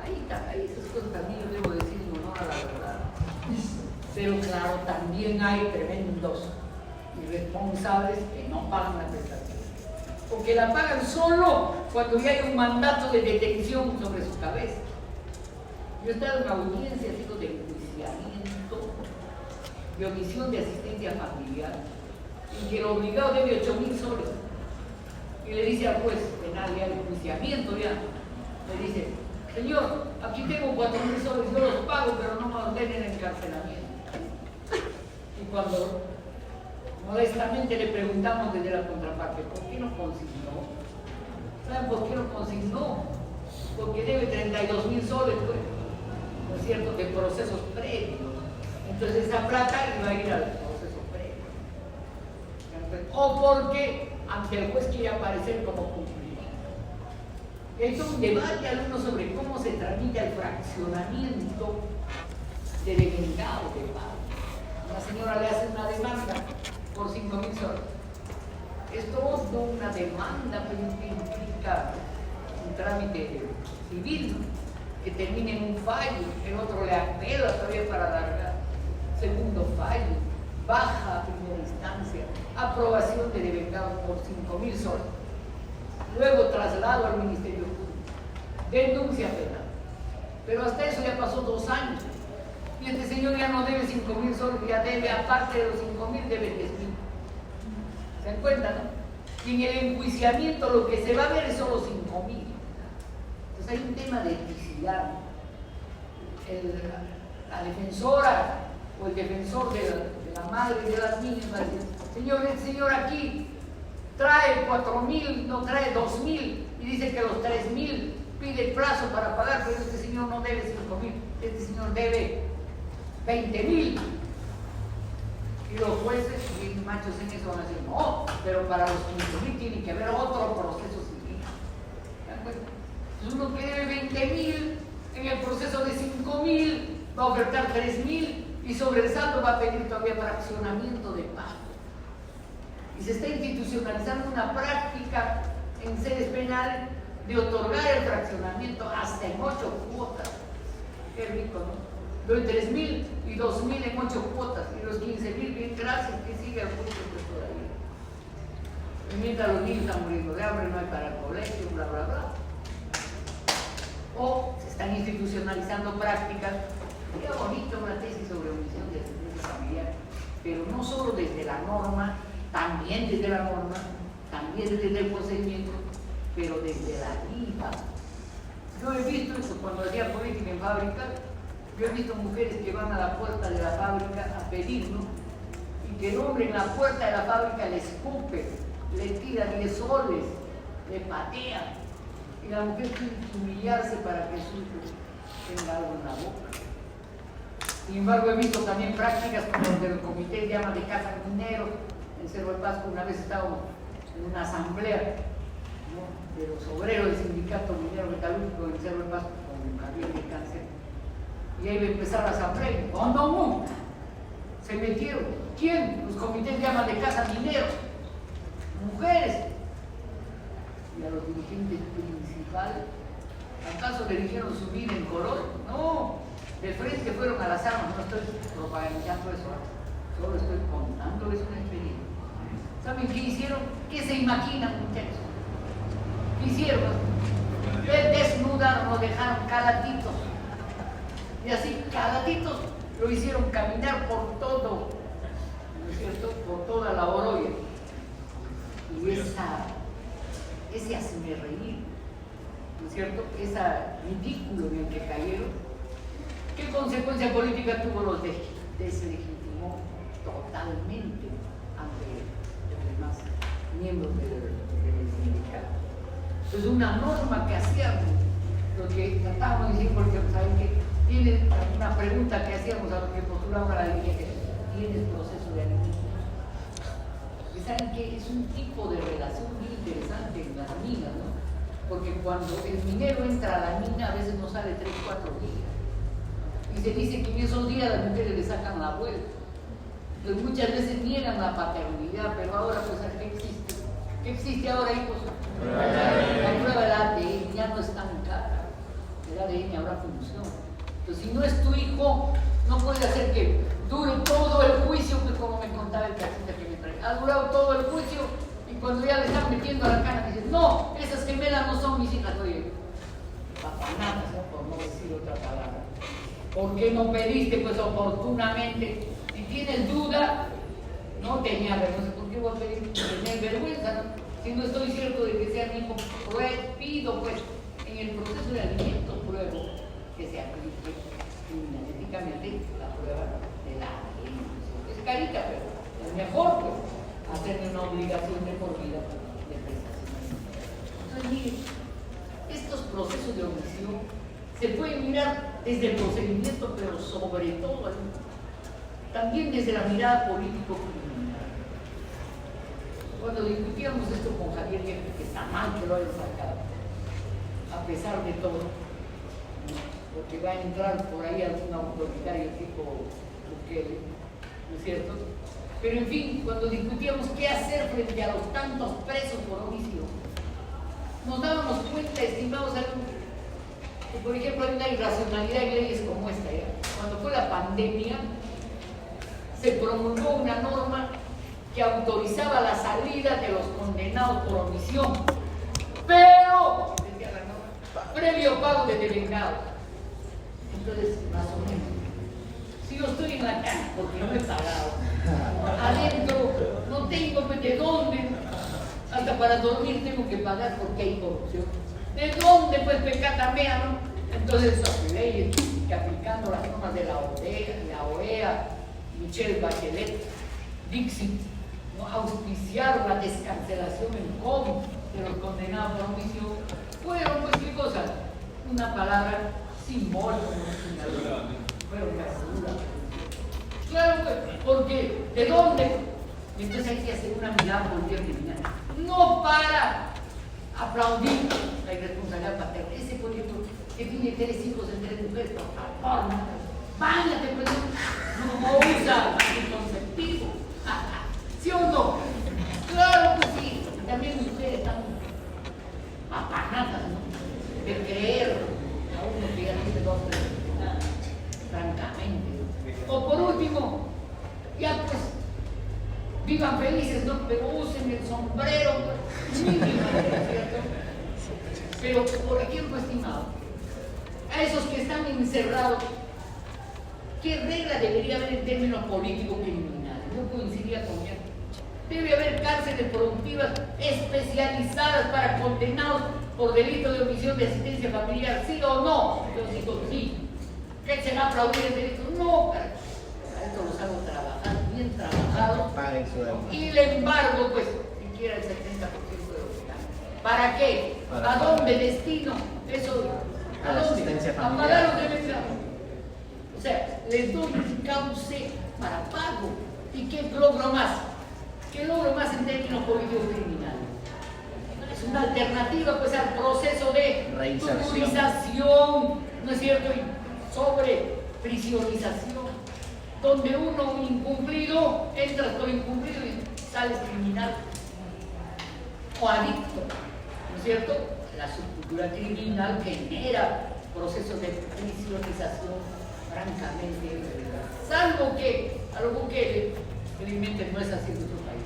Ahí esas cosas también yo debo decir en honor a la verdad. Pero claro, también hay tremendos irresponsables que no pagan la prestación. O que la pagan solo cuando ya hay un mandato de detención sobre su cabeza. Yo he estado en audiencias de enjuiciamiento, de omisión de asistencia familiar, en que el obligado debe 8.000 soles. Y le dice al juez penal ya de enjuiciamiento, ya, le dice, señor, aquí tengo 4.000 soles, yo los pago, pero no me ordenen encarcelamiento. Y cuando modestamente le preguntamos desde la contraparte, ¿por qué no consignó? ¿Saben por qué no consignó? porque debe 32.000 soles, pues, ¿no es cierto?, de procesos previos. Entonces esa plata iba a ir al proceso previo. O porque ante el juez quiere aparecer como cumplimiento. Esto es un debate alumno sobre cómo se tramita el fraccionamiento de devengado de pago. Una señora le hace una demanda por 5.000 soles. Esto no es una demanda, pero implica un trámite civil, ¿no?, que termine en un fallo, el otro le apela todavía para alargar, segundo fallo, baja a primera instancia, aprobación de devengados por 5.000 soles, luego traslado al Ministerio Público, denuncia penal. Pero hasta eso ya pasó 2 años y este señor ya no debe 5.000 soles, ya debe, aparte de los 5.000, debe 10.000. ¿Se dan cuenta, no? Y en el enjuiciamiento lo que se va a ver es solo 5.000. Entonces hay un tema de eticidad. La defensora o el defensor de la madre y de las niñas va a decir: señor, el señor aquí trae 4.000, no trae 2.000 y dice que los 3.000 pide el plazo para pagar, pero este señor no debe 5.000, este señor debe 20.000. Y los jueces, bien machos en eso, van a decir: no, pero para los 15.000 tiene que haber otro proceso civil. Entonces uno que debe 20.000, en el proceso de 5.000 va a ofertar 3.000 y sobre el saldo va a pedir todavía fraccionamiento de pago. Y se está institucionalizando una práctica en sedes penales de otorgar el fraccionamiento hasta en 8 cuotas. Qué rico, ¿no? Doy 3.000 y 2.000 en 8 cuotas y los 15.000, bien, gracias, que siga el juicio pues todavía. Y mientras los niños están muriendo de hambre, no hay para el colegio, bla, bla, bla. O se están institucionalizando prácticas. Sería bonito una tesis sobre omisión de asistencia familiar, pero no solo desde la norma, también desde la norma, también desde el procedimiento, pero desde la vida. Yo he visto eso cuando hacía política en fábrica. Yo he visto mujeres que van a la puerta de la fábrica a pedir, ¿no?, y que el hombre en la puerta de la fábrica le escupe, le tira 10 soles, le patea, y la mujer tiene que humillarse para que su hijo tenga algo en la boca. Sin embargo, he visto también prácticas como las del comité de llamas de casa minero en Cerro de Pasco. Una vez estábamos en una asamblea, ¿no?, de los obreros del sindicato minero metalúrgico en Cerro de Pasco con Javier de Cáncer. Y ahí iba a empezar la asamblea. Y cuando nunca se metieron, ¿quién? Los comités de llamas de casa mineros, mujeres. Y a los dirigentes principales, ¿acaso le dijeron subir en color? No, de frente fueron a las armas. No estoy propagandizando eso, solo estoy contándoles una experiencia. ¿Saben qué hicieron? ¿Qué se imaginan, muchachos? ¿Qué hicieron? Desnudaron, lo dejaron calatitos. Y así, calatitos, lo hicieron caminar por todo, ¿no es cierto?, por toda la Oroya. Y ese hazme reír, ¿no es cierto?, ese ridículo en el que cayeron, ¿qué consecuencia política tuvo? Los deslegitimó totalmente ante los demás miembros del sindicato. Entonces, una norma que hacíamos, lo que tratábamos de decir, porque saben que tiene una pregunta que hacíamos a los que postulamos a la dirigencia: ¿tienes proceso de alimentos? Y saben que es un tipo de relación muy interesante en las minas, ¿no? Porque cuando el minero entra a la mina, a veces no sale 3 o 4 días. Y se dice que en esos días las mujeres le sacan la vuelta. Entonces muchas veces niegan la paternidad, pero ahora pues ¿qué existe? ¿Qué existe ahora, hijos? La prueba del ADN ya no es tan cara. El ADN habrá función. Entonces, si no es tu hijo, no puede hacer que dure todo el juicio, que como me contaba el casita que me trae. Ha durado todo el juicio y cuando ya le están metiendo a la cana, dicen: no, esas gemelas no son mis hijas. Oye, papanatas, por no decir otra palabra. ¿Por qué no pediste, pues, oportunamente? Si tienes duda, no tenía vergüenza. ¿Por qué voy a pedir tener vergüenza, no? Si no estoy cierto de que sea mi hijo, pido, pues, en el proceso de alimento, pruebo que se aplique criminalísticamente la prueba de la ADN. Es carita, pero es mejor, pues, hacerle una obligación de por vida de prestación. Entonces, miren, estos procesos de omisión se pueden mirar desde el procedimiento, pero sobre todo también desde la mirada político-criminal. Cuando discutíamos esto con Javier Viejo, que está mal que lo hayan sacado, a pesar de todo, porque va a entrar por ahí algún autoritario tipo Bukele, ¿no es cierto? Pero en fin, cuando discutíamos qué hacer frente a los tantos presos por omisión, nos dábamos cuenta, estimados alumnos, que por ejemplo hay una irracionalidad en leyes como esta. ¿Ya? Cuando fue la pandemia, se promulgó una norma que autorizaba la salida de los condenados por omisión, pero, decía la norma, previo pago de devengados. Entonces, más o menos, si yo estoy en la calle porque no he pagado, adentro no tengo de dónde, hasta para dormir tengo que pagar porque hay corrupción. ¿De dónde pues pecata mea, no? Entonces las leyes que aplicando las normas de la OEA, Michelle Bachelet, Dixit, ¿no? Auspiciar la descancelación en COVID de los condenados por omisión, fueron pues qué cosa, una palabra simbólica, fueron basura. Claro, pues, porque ¿de dónde? Entonces hay que hacer una mirada política criminal. No para aplaudir la irresponsabilidad paterna. Ese proyecto que tiene 3 hijos en 3 mujeres, por favor, váyate, pues, no usa anticonceptivo. ¿Sí o no? Claro que sí. También ustedes están apanadas, ¿no? De creer a uno que ya tiene 2 francamente. O por último, ya pues, vivan felices, ¿no? Pero usen el sombrero mínimo, ¿cierto? Pero, por ejemplo, estimado, a esos que están encerrados, ¿qué regla debería haber en términos políticos criminales? Yo coincidía con él. Debe haber cárceles productivas especializadas para condenados por delito de omisión de asistencia familiar, ¿sí o no? Yo digo sí. ¿Qué será aplaudir el delito? No, para esto los hago trabajar, bien trabajados. Paguen su deuda. Y el embargo, pues, siquiera el 70% de los que ganan. ¿Para qué? Para ¿A dónde destino? Eso, a la asistencia A familiar. pagar los devengados. O sea, les doy un cauce para pago. ¿Y qué logro más? ¿Qué logro más en términos políticos criminales? Es una alternativa, pues, al proceso de Reinserción. tutorización, ¿no es cierto? Y sobre prisionización, donde uno incumplido, entras por incumplido y sales criminal o adicto, ¿no es cierto? La subcultura criminal genera procesos de prisionización francamente, salvo que a lo Bukele, felizmente no es así en nuestro país,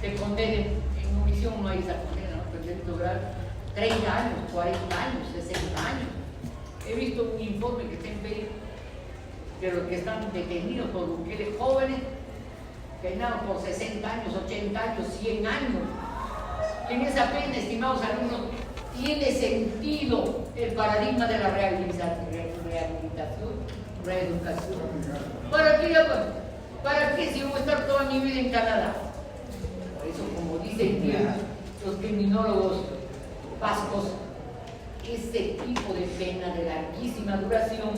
se condenen en omisión, no hay esa condena, ¿no? Puede durar 30 años, 40 años, 60 años. He visto un informe que está en Perú de los que están detenidos por Bukele, jóvenes, penados por 60 años, 80 años, 100 años. En esa pena, estimados alumnos, tiene sentido el paradigma de la rehabilitación, reeducación. ¿Para qué? ¿Para qué si yo voy a estar toda mi vida en Canadá? Por eso, como dicen los criminólogos vascos, este tipo de pena de larguísima duración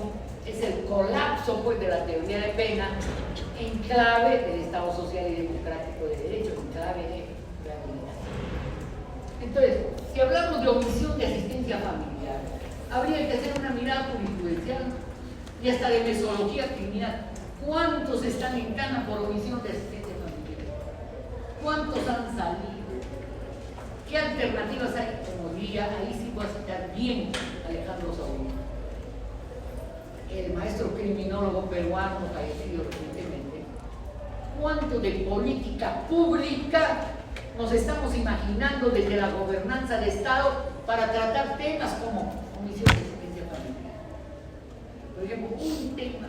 es el colapso, pues, de la teoría de pena en clave del Estado social y democrático de derecho, en clave de rehabilitación. Entonces, si hablamos de omisión de asistencia familiar, habría que hacer una mirada jurisprudencial y hasta de mesología criminal. ¿Cuántos están en cana por omisión de asistencia familiar? ¿Cuántos han salido? ¿Qué alternativas hay? Como diría, ahí sí voy a citar bien Alejandro Saúl, el maestro criminólogo peruano fallecido recientemente. ¿Cuánto de política pública nos estamos imaginando desde la gobernanza de Estado para tratar temas como omisión de asistencia familiar? Por ejemplo, un tema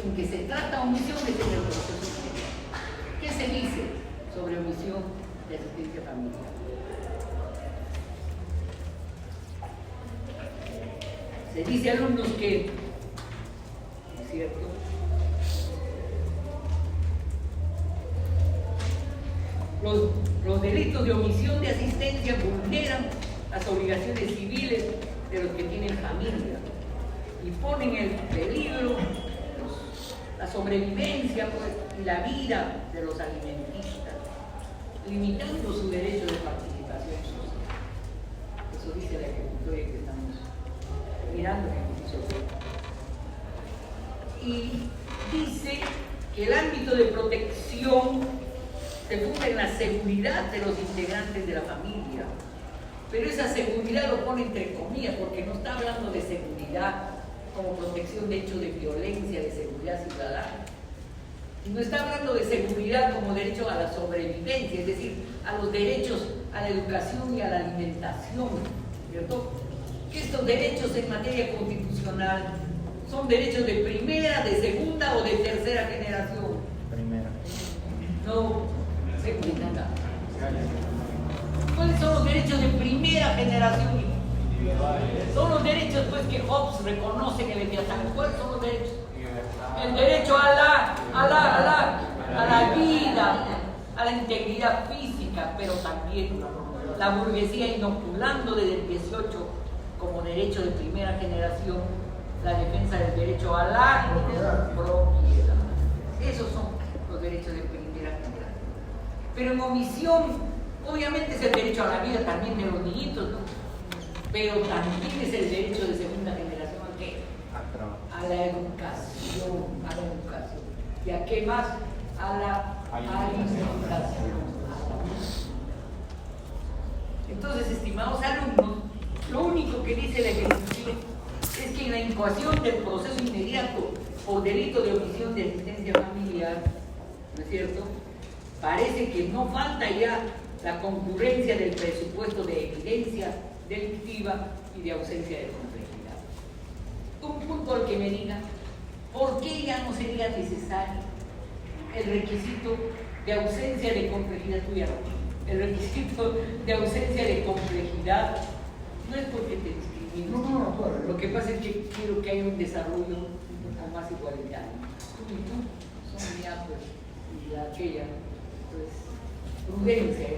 en que se trata omisión de tener proceso. ¿Qué se dice sobre omisión de asistencia familiar? Se dice, alumnos, que, ¿es cierto?, los delitos de omisión de asistencia vulneran las obligaciones civiles de los que tienen familia y ponen en peligro la sobrevivencia pues, y la vida de los alimentistas, limitando su derecho de participación social. Eso dice la ejecutoria que estamos mirando en el juicio. Y dice que el ámbito de protección se funda en la seguridad de los integrantes de la familia, pero esa seguridad lo pone entre comillas porque no está hablando de seguridad como protección de hechos de violencia, de seguridad ciudadana, sino está hablando de seguridad como derecho a la sobrevivencia, es decir, a los derechos a la educación y a la alimentación, ¿cierto? Que estos derechos en materia constitucional son derechos de primera, de segunda o de tercera generación. Primera. No, segunda. ¿Cuáles son los derechos de primera generación? Son los derechos pues que Hobbes reconoce en el Leviatán. ¿Cuáles son los derechos? El derecho a la vida, a la integridad física, pero también la burguesía inoculando desde el 18 como derecho de primera generación la defensa del derecho a la propiedad. Esos son los derechos de primera generación. Pero en omisión, obviamente es el derecho a la vida también de los niñitos, ¿no? Pero también es el derecho de segunda generación ¿a qué? A la educación, ¿Y a qué más? A la alimentación. Entonces, estimados alumnos, lo único que dice la ejecución es que en la incoación del proceso inmediato por delito de omisión de asistencia familiar, ¿no es cierto?, parece que no falta ya la concurrencia del presupuesto de evidencia delictiva y de ausencia de complejidad. Un punto al que me diga, ¿por qué ya no sería necesario el requisito de ausencia de complejidad tuya? El requisito de ausencia de complejidad no es porque te discrimines. Lo que pasa es que quiero que haya un desarrollo un poco más igualitario. Tú y tú son ya, pues, y aquella, pues, prudencia.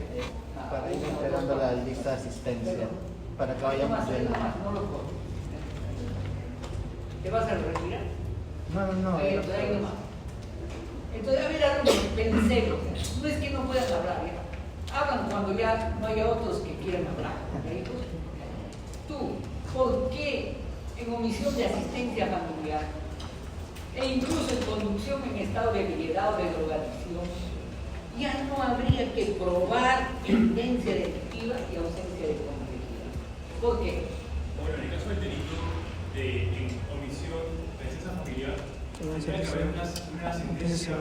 Para ir entregando la lista de asistencia, para que vayamos llenando. No lo puedo. ¿Te vas a retirar? No. Ahí nomás. Entonces, a ver, alumnos, pensemos. No es que no puedan hablar, ¿ya? Hablan cuando ya no haya otros que quieran hablar. ¿Okay? Tú, ¿por qué en omisión de asistencia familiar e incluso en conducción en estado de ebriedad o de drogadicción ya no habría que probar evidencia delictiva y ausencia de complejidad? ¿Por qué? Bueno, en el caso del delito de omisión de asistencia familiar, tendría que haber una sentencia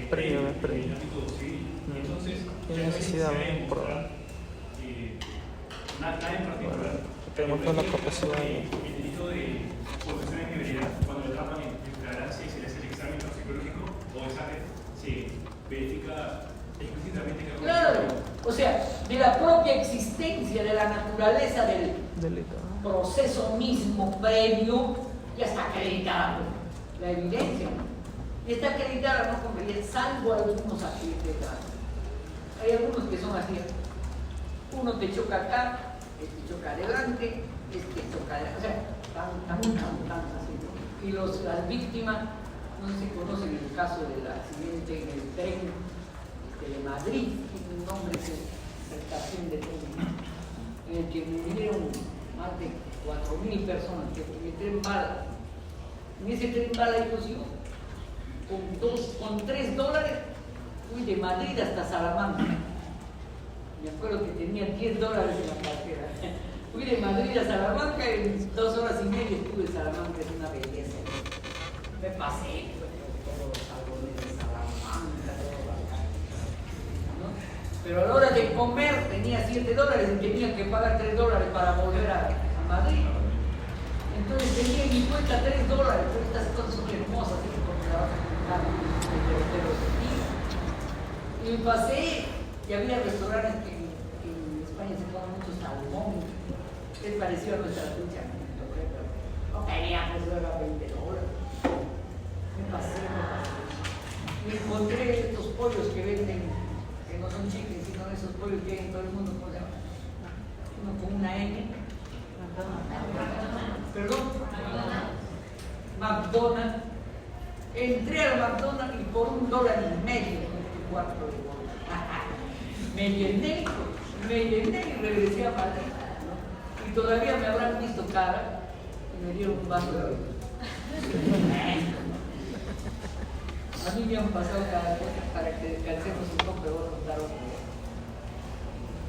previa en el ámbito civil. Entonces, ¿qué necesidad de probar? Nada en particular. Tenemos toda la capacidad de... El delito de posesión en ebriedad, cuando le tapan en flagrancia y se le hace el examen toxicológico o examen, se verifica explícitamente que... Claro, o sea, de la propia existencia, de la naturaleza del delito, proceso mismo previo, ya está acreditado la evidencia, ¿no? Y está acreditada no complejidad, salvo algunos accidentes graves. Hay algunos que son así. Uno te choca acá, este choca adelante, este choca adelante, o sea, tan así, ¿no? Y las víctimas, no sé si conocen el caso del accidente en el tren de Madrid, tiene un nombre de estación de tren, en el que murieron más de 4.000 personas, que en el tren bala. En ese tren bala yo con $3 fui de Madrid hasta Salamanca. Me acuerdo que tenía $10 en la cartera. Fui de Madrid a Salamanca y en 2 horas y media estuve en Salamanca, es una belleza. Me pasé todos los salones de Salamanca, ¿no? Pero a la hora de comer tenía $7 y tenía que pagar $3 para volver a Madrid. Entonces tenía en mi cuenta $3, pero estas cosas son hermosas, porque trabajan y me pasé. Y había restaurantes que en España se come mucho salmón, que es parecido a nuestra trucha, pero no tenía, pues era $20. Me pasé. Y encontré estos pollos que venden, que no son chicles, sino esos pollos que hay en todo el mundo, ¿cómo se llama? uno con una N. Perdón. McDonald's. Entré al McDonald's y por $1.50 cuatro de bola. Me llené y regresé a Madrid, ¿no? Y todavía me habrán visto cara y me dieron un vaso de agua. A mí me han pasado cada cosa para que descansemos un poco, pero voy a contar otra vez.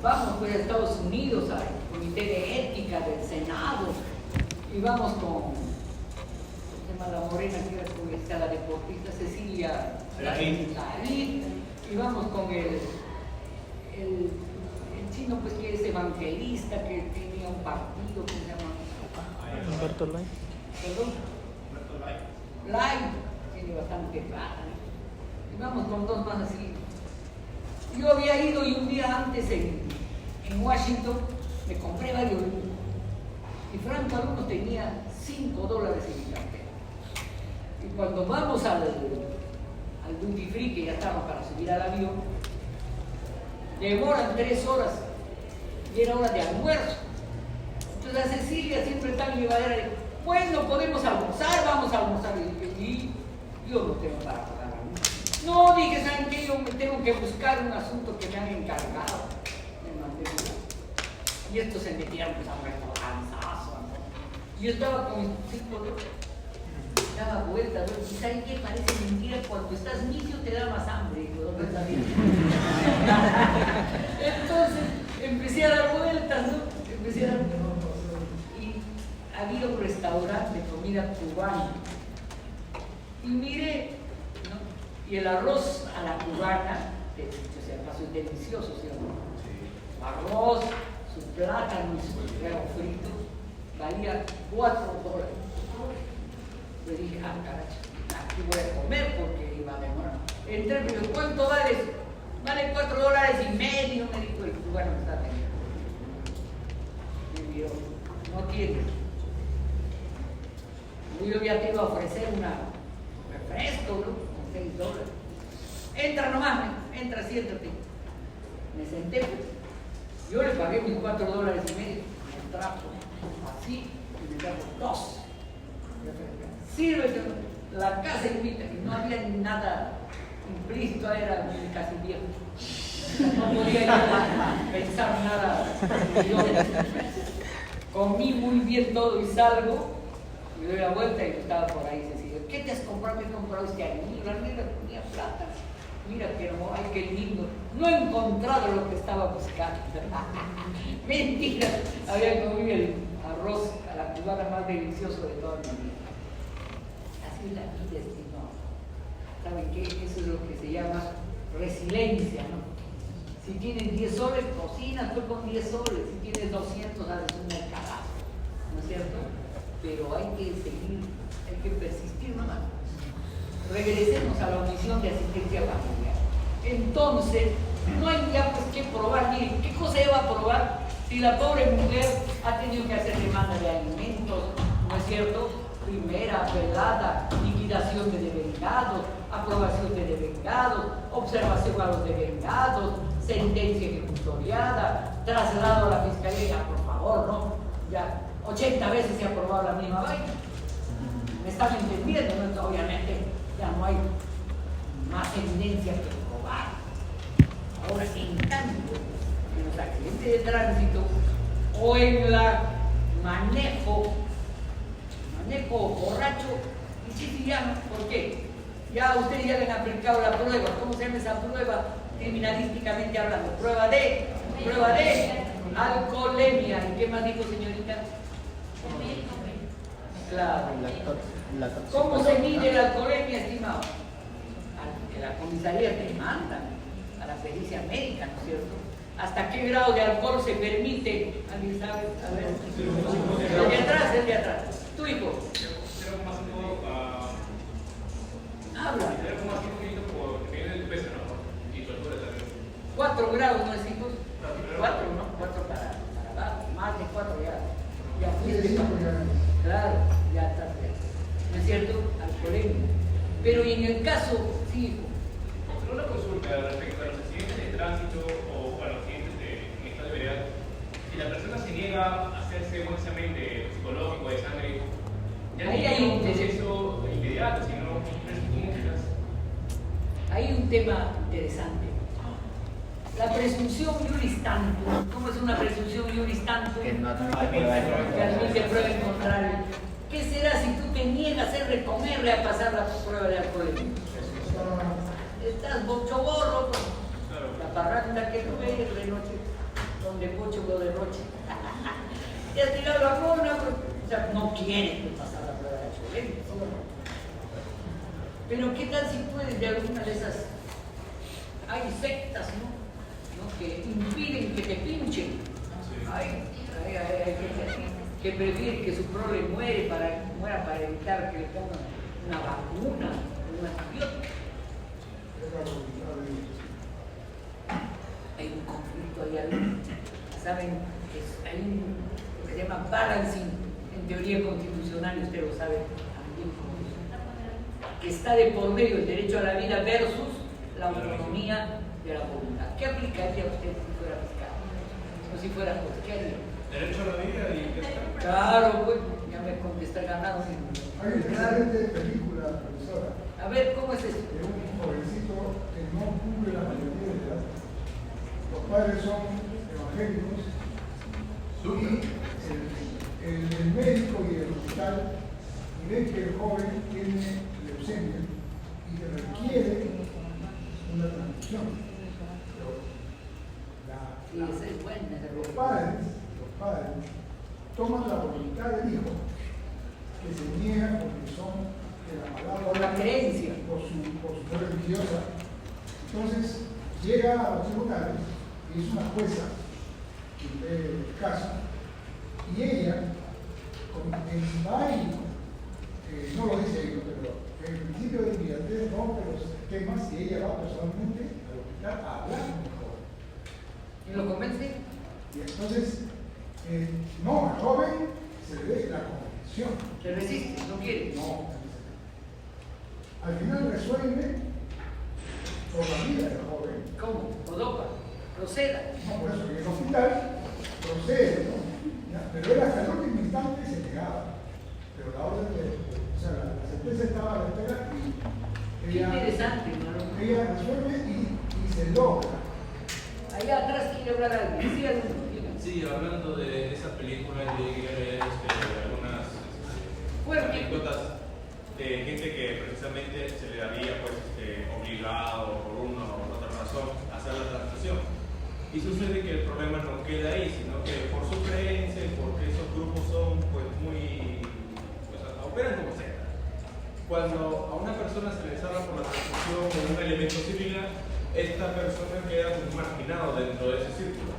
Vamos pues a Estados Unidos, al Comité de Ética del Senado, y vamos con la morena que era la deportista Cecilia Laín, y vamos con el chino pues que es evangelista, que tenía un partido que se llama Humberto Lai. ¿Perdón? Lai, tiene bastante plata, ¿no? Y vamos con dos más así. Yo había ido y un día antes en Washington me compré varios libros y Franco Alumno tenía $5 en mi cartera. Y cuando vamos al duty free, que ya estamos para subir al avión, demoran 3 horas y era hora de almuerzo. Entonces a Cecilia siempre está en mi llevadera de, bueno, podemos almorzar, vamos a almorzar. Y dije, y yo no tengo para pagar a mí. No, dije, ¿saben qué? Yo me tengo que buscar un asunto que me han encargado. Me mandé y estos se metieron pues a un restaurantazo, ¿no? Y yo estaba con mis $5, daba vueltas, ¿no? Y ¿saben qué? Parece mentira, cuando estás misio te da más hambre. Digo, ¿dónde está bien? Entonces empecé a dar vueltas, ¿no? Empecé a dar vueltas. Y había un restaurante de comida cubana. Y miré, ¿no? Y el arroz a la cubana, o sea, pasó delicioso, ¿sí o no? Arroz, su plátano y su huevo frito, valía $4. Le dije, ah, carajo, aquí voy a comer porque iba a demorar. Entré y me dijo, ¿cuánto vale? Vale $4.50, me dijo el cubano que está ahí. Me dijo, no tienes. Yo ya te iba a ofrecer un refresco, ¿no? Con $6. Entra nomás, entra, siéntate. Me senté, yo le pagué mis $4.50, me trajo así y me trajo 2. Sirve la casa invita, y no había nada implícito, era casi viejo. No podía yo pensar nada. Yo comí muy bien todo y salgo, me doy la vuelta y estaba por ahí Cecilia. ¿Qué te has comprado? Me he comprado este anillo, la negra tenía plata. Mira qué hermoso, ay qué lindo. No he encontrado lo que estaba buscando. Mentira, había comido el arroz a la cubana más delicioso de toda mi vida. Así es la vida, estimado. ¿Saben qué? Eso es lo que se llama resiliencia, ¿no? Si tienes $10, cocinas tú con $10. Si tienes 200, haces un mercadazo, ¿no es cierto? Pero hay que seguir, hay que persistir nomás. Regresemos a la omisión de asistencia familiar. Entonces, no hay ya pues que probar. Miren, ¿qué cosa va a probar si la pobre mujer ha tenido que hacer demanda de alimentos, ¿no es cierto? Primera, velada, liquidación de devengados, aprobación de devengados, observación a los devengados, sentencia ejecutoriada, traslado a la fiscalía, por favor, ¿no? Ya 80 veces se ha aprobado la misma vaina. ¿Me están entendiendo? ¿No? Obviamente ya no hay más evidencia que probar. Ahora, en cambio, en los accidentes de tránsito o en la manejo borracho, y sí se llama, ¿por qué? Ya ustedes ya le han aplicado la prueba. ¿Cómo se llama esa prueba? Criminalísticamente hablando, prueba de alcoholemia. ¿Y qué más dijo, señorita? Claro. ¿Cómo se mide la alcoholemia, estimado? A la comisaría te mandan a la pericia médica, ¿no es cierto? ¿Hasta qué grado de alcohol se permite? ¿Alguien sabe? A ver. El de atrás. Tu hijo. Habla. 4 grados, ¿no es, hijos? 4, ¿no? 4 para abajo, más de 4 ya fuiste. Claro, ya está. ¿No es cierto? Alcoholemia. Pero y en el caso, sí, hijo. Una consulta respecto a los accidentes de tránsito o a los accidentes en estado de veredad. Si la persona se un examen psicológico de sangre, ya Ahí no hay hay un un proceso inmediato, sino presuntas. Hay un tema interesante. La presunción iuris tantum. ¿Cómo es una presunción iuris tantum? Que no admite prueba Que admite prueba en contrario. ¿Qué será si tú te niegas R con R a pasar la prueba de alcoholemia? Estás bochoborro, pues. La parranda que tuve de noche, donde bocho lo de noche. Te has tirado la mona, pues. O sea, no quieres pasar la prueba de alcoholemia, ¿sí o no? Pero ¿qué tal si puedes de alguna de esas? Hay sectas, ¿no? Que impiden que te pinchen. Hay que prefieren que su prole muera para evitar que le pongan una vacuna o un antibiótico. Hay un conflicto ahí, ¿saben? Hay lo que se llama balancing en teoría constitucional, y usted lo sabe también, que está de por medio el derecho a la vida versus la autonomía de la voluntad. ¿Qué aplicaría a usted si fuera fiscal? O si fuera juez, ¿qué haría? Derecho a la vida y ya está. Claro, pues, ya me contesta ganado. Hay una excelente película, profesora, A ver, ¿cómo es esto? de un jovencito que no cumple la mayoría de edad. Los padres son evangélicos y el médico y el hospital ven que el joven tiene leucemia y que requiere una transfusión. Sí, esa es buena. Los padres toman la voluntad del hijo que se niega porque son de la palabra Por la creencia. por su fe religiosa. Entonces llega a los tribunales y es una jueza que ve el caso y ella no lo dice ella, pero en el principio de inmediatez rompe los temas y ella va personalmente al hospital a hablar con el joven. ¿Y lo convence? Y entonces, no, al joven se le ve la convicción. ¿Se resiste? ¿No quiere? No. Al final resuelve por la vida del joven. ¿Cómo? Odopa. Proceda. No, por eso en el hospital procede, ¿no? Ya, pero él hasta el último instante se negaba. Pero la orden o sea, la sentencia estaba a la espera y Qué interesante, ¿no? ella resuelve y se logra. Allá atrás quiere hablar alguien. Sí, algún. Sí, hablando de esa película, yo llegué a leer algunas Fuerte. anécdotas de gente que precisamente se le había obligado por una u otra razón a hacer la transfusión. Y sucede que el problema no queda ahí, sino que por su creencia y porque esos grupos son operan como secta. Cuando a una persona se le salva por la transfusión con un elemento similar, esta persona queda marginado dentro de ese círculo.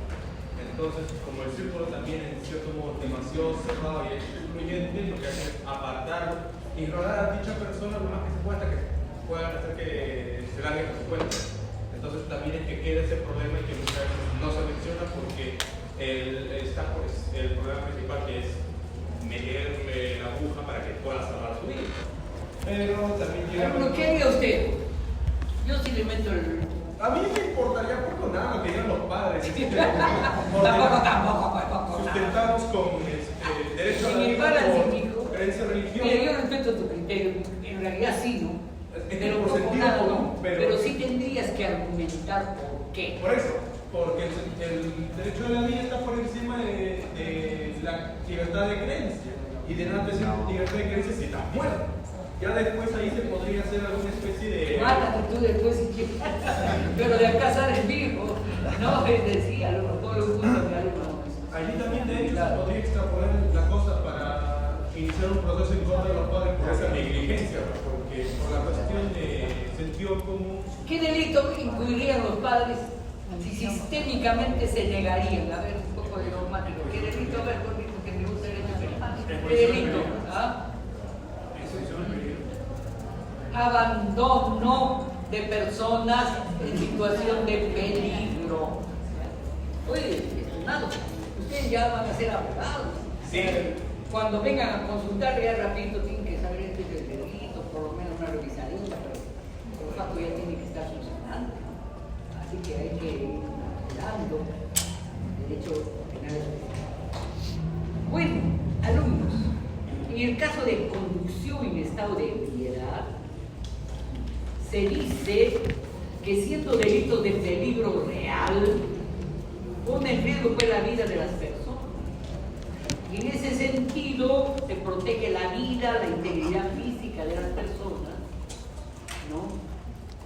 Entonces, como el círculo también en cierto modo demasiado cerrado y excluyente, lo que hace es apartar y rodar a dicha persona lo más que se pueda hasta que puedan hacer que se largue por su cuenta. Entonces también es que queda ese problema y que muchas veces no se menciona porque el problema principal que es meterle la aguja para que pueda salvar su vida. Pero también llega... Bueno, ¿qué haría usted? Yo sí le meto el... A mí me importaría poco nada lo que digan los padres. Tampoco. Sustentados con derecho a la En mi vida balance, por mijo. creencia religiosa. Mira, yo respeto tu criterio. En realidad sí, ¿no? Es que Pero por poco sentido nada, común, ¿no? Pero sí tendrías que argumentar por qué. Por eso, porque el derecho a la vida está por encima de la libertad de creencia. Y de nada te sirve libertad de creencia si estás muerto. Ya después ahí se podría hacer alguna especie de... Mátate tú después si quieres. Pero de acá sales vivo. No, es decir, a lo mejor un punto de algo. Allí también de hecho se podría extrapolar la cosa para iniciar un proceso en contra de los padres por esa negligencia, porque por la cuestión de sentido común. ¿Qué delito incurrirían los padres si sistémicamente se negarían? A ver, un poco de dogmático. ¿Qué delito? A ver, porque me gusta el derecho. ¿Qué delito? ¿Ah? Abandono de personas en situación de peligro. Oye, estimado, ustedes ya van a ser abogados. Sí. Cuando vengan a consultar, ya rapidito tienen que saber este del delito, por lo menos una revisadita, pero el facto ya tiene que estar funcionando. Así que hay que ir dando derecho penal. Bueno. estado de ebriedad, se dice que siendo delitos de peligro real, pone en riesgo pues la vida de las personas. Y en ese sentido se protege la vida, la integridad física de las personas, ¿no?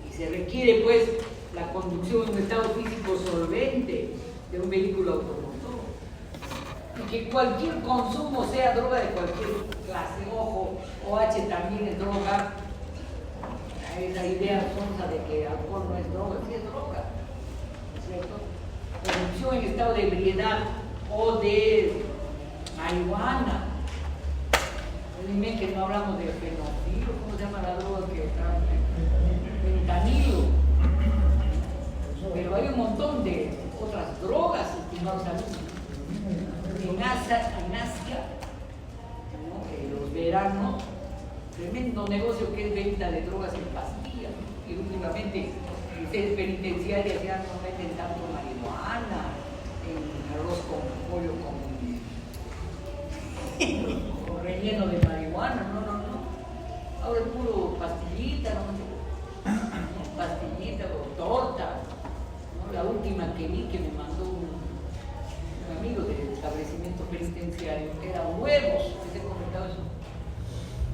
Y se requiere pues la conducción en un estado físico solvente de un vehículo automotor. Y que cualquier consumo, sea droga de cualquier clase, ojo, OH también es droga. Esa idea sonsa de que alcohol no es droga, sí es droga, ¿no es cierto? Conducción en estado de ebriedad o de marihuana. Dime que no hablamos de fentanilo, ¿cómo se llama la droga que está? Fentanilo. Pero hay un montón de otras drogas, estimados alumnos. En Asia, ¿no? Los veranos, tremendo negocio que es venta de drogas en pastillas, ¿no? Y últimamente en sedes penitenciarias ya no venden tanto marihuana, en arroz con pollo con relleno de marihuana, no. Ahora es puro pastillita, ¿no? Pastillita o torta, ¿no? La última que vi que me mandó un amigo del establecimiento penitenciario, era huevos, que se ha comentado eso.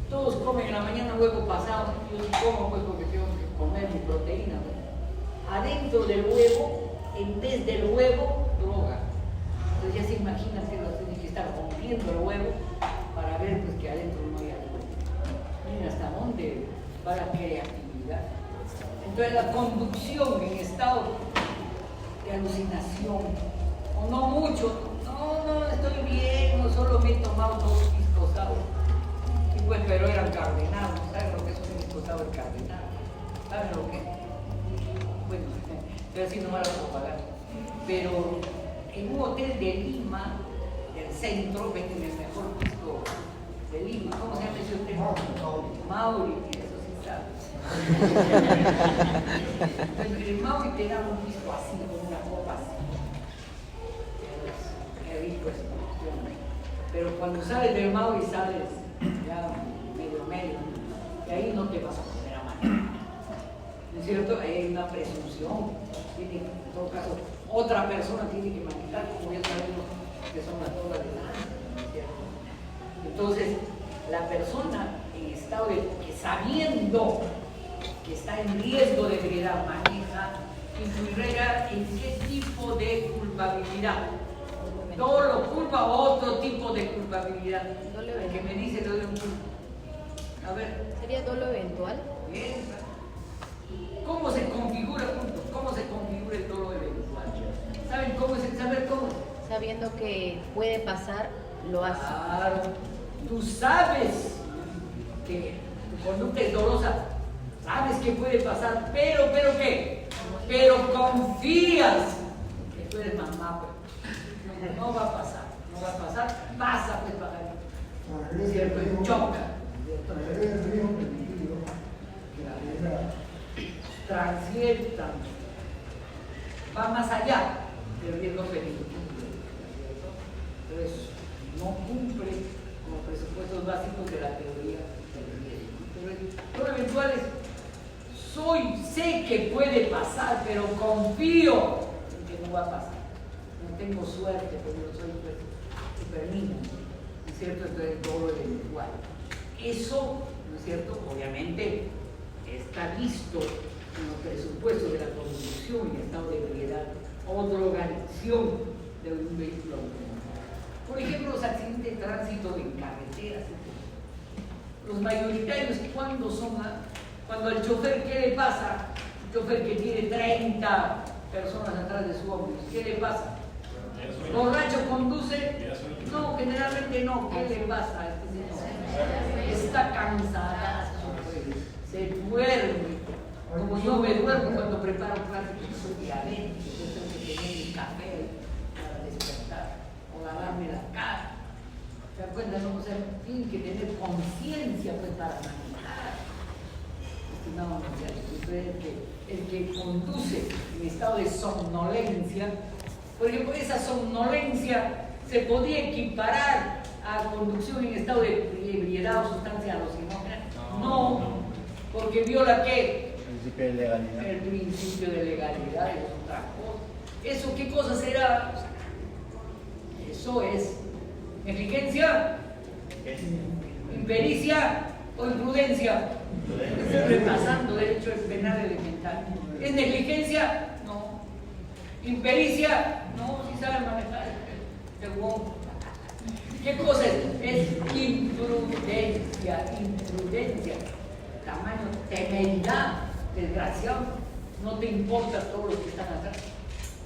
Todos comen en la mañana huevo pasado, yo sí como pues porque tengo que comer mi proteína, ¿no? Adentro del huevo, en vez del huevo, droga. Entonces ya se imaginan que lo tienen que estar rompiendo el huevo para ver pues, que adentro no hay algo. Miren hasta dónde va la creatividad. Entonces la conducción en estado de alucinación, o no mucho, no, estoy bien, no solo me he tomado 2 piscos sour. Y pues, pero eran cardenales, ¿saben lo que es un pisco sour cardenal? ¿Saben lo que es? Bueno, pero así no me la puedo pagar. Pero en un hotel de Lima, del centro, venden el mejor pisco de Lima. ¿Cómo se llama ese hotel? Mauri, eso sí sabes. Entonces, el Mauri te da un pisco así, con una copa así. Pero cuando sales del Mauri sales ya medio, y ahí no te vas a poner a manejar. ¿No es cierto? Hay una presunción. En todo caso, otra persona tiene que manejar, como ya sabemos que son las drogas de nada, ¿no es cierto? Entonces, la persona en estado de que sabiendo que está en riesgo de ebriedad maneja, influirá en qué tipo de culpabilidad. Todo lo culpa otro tipo de culpabilidad. El que me dice lo de un culpa. A ver. ¿Sería dolo eventual? Bien. ¿Cómo se configura, punto? ¿Cómo se configura el dolo eventual? ¿Saben cómo es el saber cómo? Sabiendo que puede pasar, lo hace. Claro. Tú sabes que tu conducta es dolosa. Sabes que puede pasar, pero ¿qué? Pero confías que tú eres mamá, pues. No va a pasar, pasa pues para allá. Es cierto, choca. Transcierta, va más allá del riesgo penitenciario. Entonces, no cumple con los presupuestos básicos de la teoría del riesgo. Pero lo eventual es, sé que puede pasar, pero confío en que no va a pasar. No tengo suerte porque yo soy super niño, ¿no es cierto? Entonces todo lo eventual. Eso, ¿no es cierto? Obviamente está visto en los presupuestos de la conducción en estado de ebriedad o drogadicción de un vehículo automotor. Por ejemplo, los accidentes de tránsito en carreteras. Los mayoritarios, ¿cuándo son? Cuando el chofer, ¿qué le pasa? El chofer que tiene 30 personas atrás de su hombro, ¿qué le pasa? ¿Borracho conduce? No, generalmente no. ¿Qué le pasa a este señor? Está cansada, se duerme. Como yo me duermo cuando preparo clases, porque soy diabético, yo tengo que tener mi café para despertar o lavarme la cara. ¿Se acuerdan? O sea, tienen que tener conciencia pues, para manejar. Estimado muchachos, el que conduce en estado de somnolencia, por ejemplo, esa somnolencia se podría equiparar a conducción en estado de ebriedad o sustancia alucinógena. porque viola ¿qué? Principio de legalidad. El principio de legalidad es otra cosa. ¿Eso qué cosa será? Eso es negligencia, impericia o imprudencia. Estoy repasando derechos penales elementales. ¿Es negligencia? No. ¿Impericia? No, si saben manejar el huevo. ¿Qué cosa es? Es imprudencia, imprudencia. Tamaño, temeridad, desgraciado. No te importa todo lo que están atrás.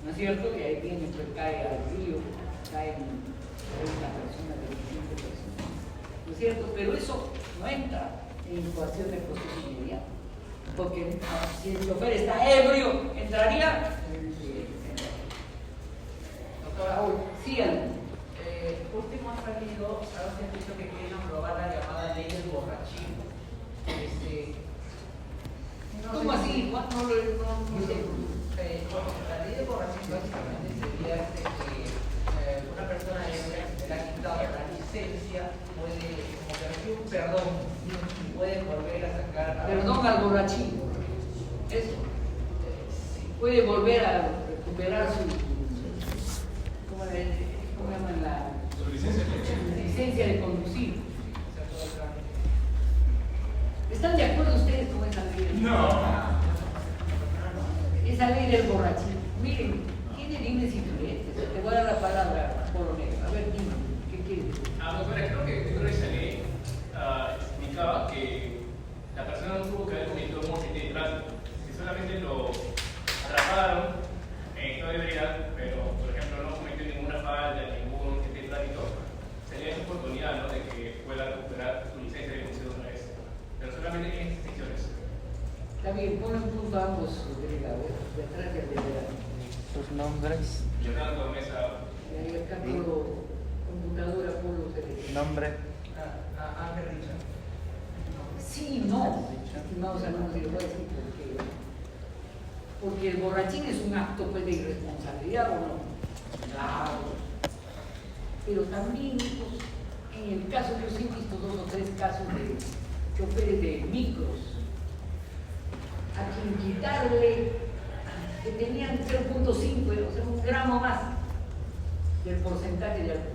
¿No es cierto? Y ahí viene, pues cae al río, cae en 30 personas, 25 personas. ¿No es cierto? Pero eso no entra en incoación del proceso inmediato. Porque si el chofer está ebrio, ¿entraría? Doctora, sí, algo. Último ha salido, ahora se ha dicho que quieren aprobar la llamada ley del borrachín. ¿Cómo así? No sé. La ley del borrachín básicamente sería que una persona ebria que le ha quitado la licencia puede, como que recibe un perdón, puede volver a sacar. Perdón al borrachín. Eso. Sí. Puede volver a recuperar su. ¿Cómo llaman la? Su Licencia de conducir. ¿Están de acuerdo ustedes con esa ley? No. Esa ley del borrachín. Miren, tiene líneas diferentes. Te voy a dar la palabra, coronel. A ver, dime, ¿qué quieres? Doctora, creo que esa ley indicaba que la persona no tuvo que haber cometido un accidente de tránsito, que solamente lo atraparon en estado de ebriedad, pero por ejemplo no cometió ninguna falta, ningún accidente de tránsito, sería esa oportunidad, ¿no?, de que pueda recuperar su licencia de conducir otra vez. Pero solamente tiene excepciones. Está bien, pon un punto a ambos delegados, detrás del delegado. Sus nombres. Leonardo Mesa. Y ahí acá por computadora, por los derechos. Nombre. Ángel Richard. Sí, no, estimados alumnos, y les voy a decir por qué. Porque el borrachín es un acto pues, de irresponsabilidad, ¿o no? Claro. Pero también, pues, en el caso, yo sí he visto 2 o 3 casos de choferes de micros, a quien quitarle, que tenían 0.5, o sea, 1 gramo más del porcentaje de alcohol.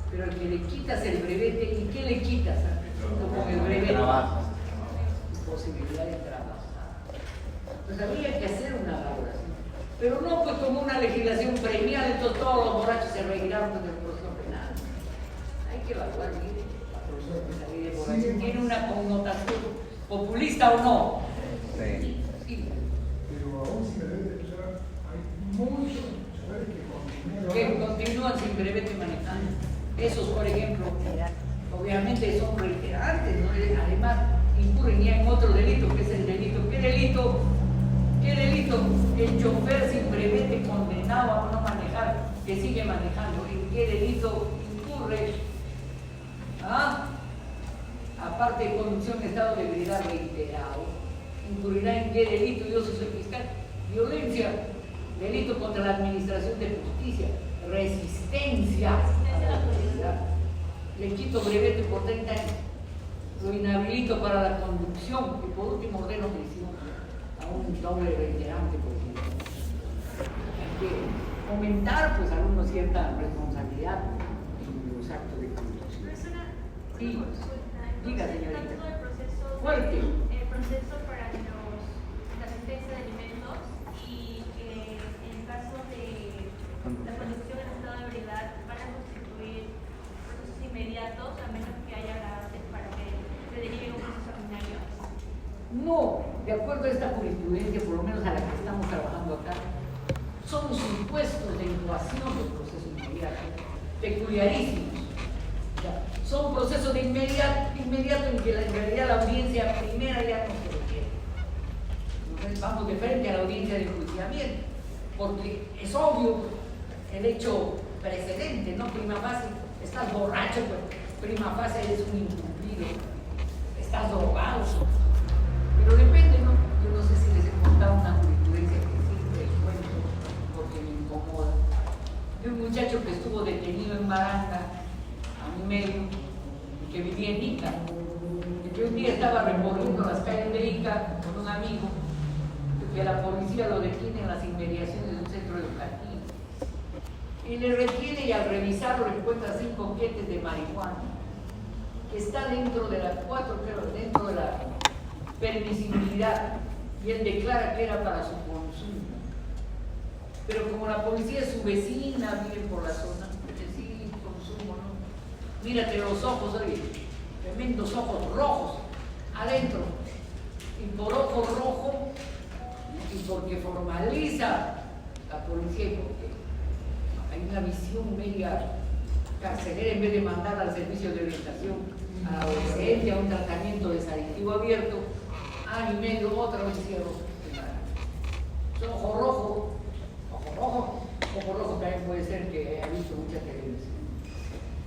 Pero al que le quitas el brevete, ¿y qué le quitas? Con el brevete, posibilidad de trabajar. Pues habría que hacer una valoración. Pero no pues como una legislación premial, entonces todos los borrachos se reirán con el proceso penal. Hay que evaluar bien. La ley de borrachos tiene una connotación populista o no. Sí. Sí. Pero aún sin brevete, o sea, hay muchos choferes Que continúan sin brevete manejando. Esos, por ejemplo, obviamente son reiterantes, ¿no? Además incurren ya en otro delito, que es el delito. ¿Qué delito? ¿Qué delito? El chofer sin brevete condenado a no manejar, que sigue manejando. ¿En qué delito incurre? ¿Ah? Aparte de conducción en estado de ebriedad reiterado, incurrirá en qué delito. Yo soy fiscal. Violencia, delito contra la administración de justicia, resistencia a la autoridad. Le quito brevete por 30 años, lo inhabilito para la conducción y por último ordeno prisión a un doble reiterante. Hay que fomentar pues alguna cierta responsabilidad en los actos de conducción. Sí, diga señorita. Fuerte. El proceso para la sentencia de alimentos y que en caso de la conducción en estado de ebriedad van a constituir procesos inmediatos a menos que haya agravantes para que se derive un proceso ordinario. No, de acuerdo a esta jurisprudencia, por lo menos a la que estamos trabajando acá, son supuestos de incoación del proceso inmediato, peculiarísimos. Son procesos de inmediato en que en realidad la audiencia primera ya no se requiere. Entonces vamos de frente a la audiencia de enjuiciamiento, porque es obvio el hecho precedente, ¿no? Prima facie, estás borracho, pues prima facie eres un incumplido, estás drogado. Pero depende, ¿no? Yo no sé si les he contado una jurisprudencia que siempre cuento porque me incomoda. De un muchacho que estuvo detenido en Maranga, a un medio, que vivía en Ica, y que un día estaba recorriendo las calles de Ica con un amigo, que la policía lo detiene en las inmediaciones de un centro educativo. Y le retiene y al revisarlo encuentra 5 paquetes de marihuana, que está dentro de las 4, creo, dentro de la permisibilidad, y él declara que era para su consumo. Pero como la policía es su vecina, vive por la zona, dice, sí, consumo, ¿no? Mírate los ojos, oye, tremendos ojos rojos, adentro. Y por ojo rojo, y porque formaliza la policía, y porque hay una visión media carcelera, en vez de mandar al servicio de orientación a adolescente, a un tratamiento desadictivo abierto, año y medio, otra vez cierro. Ojo rojo también puede ser que haya visto mucha televisión.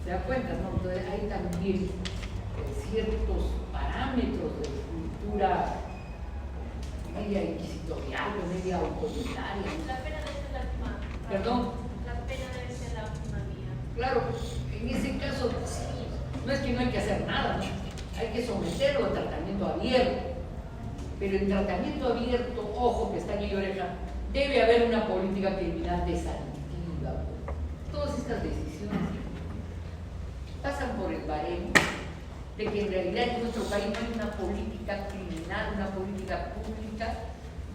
¿Se da cuenta, no? Entonces hay también ciertos parámetros de cultura media inquisitorial, media autoritaria. La pena debe ser la última. ¿Perdón? La pena debe ser la última vía. Claro, en ese caso sí, no es que no hay que hacer nada, ¿no? Hay que someterlo a tratamiento abierto. Pero en tratamiento abierto, ojo que está en mi oreja, debe haber una política criminal desadictiva. Todas estas decisiones pasan por el baremo de que en realidad en nuestro país no hay una política criminal, una política pública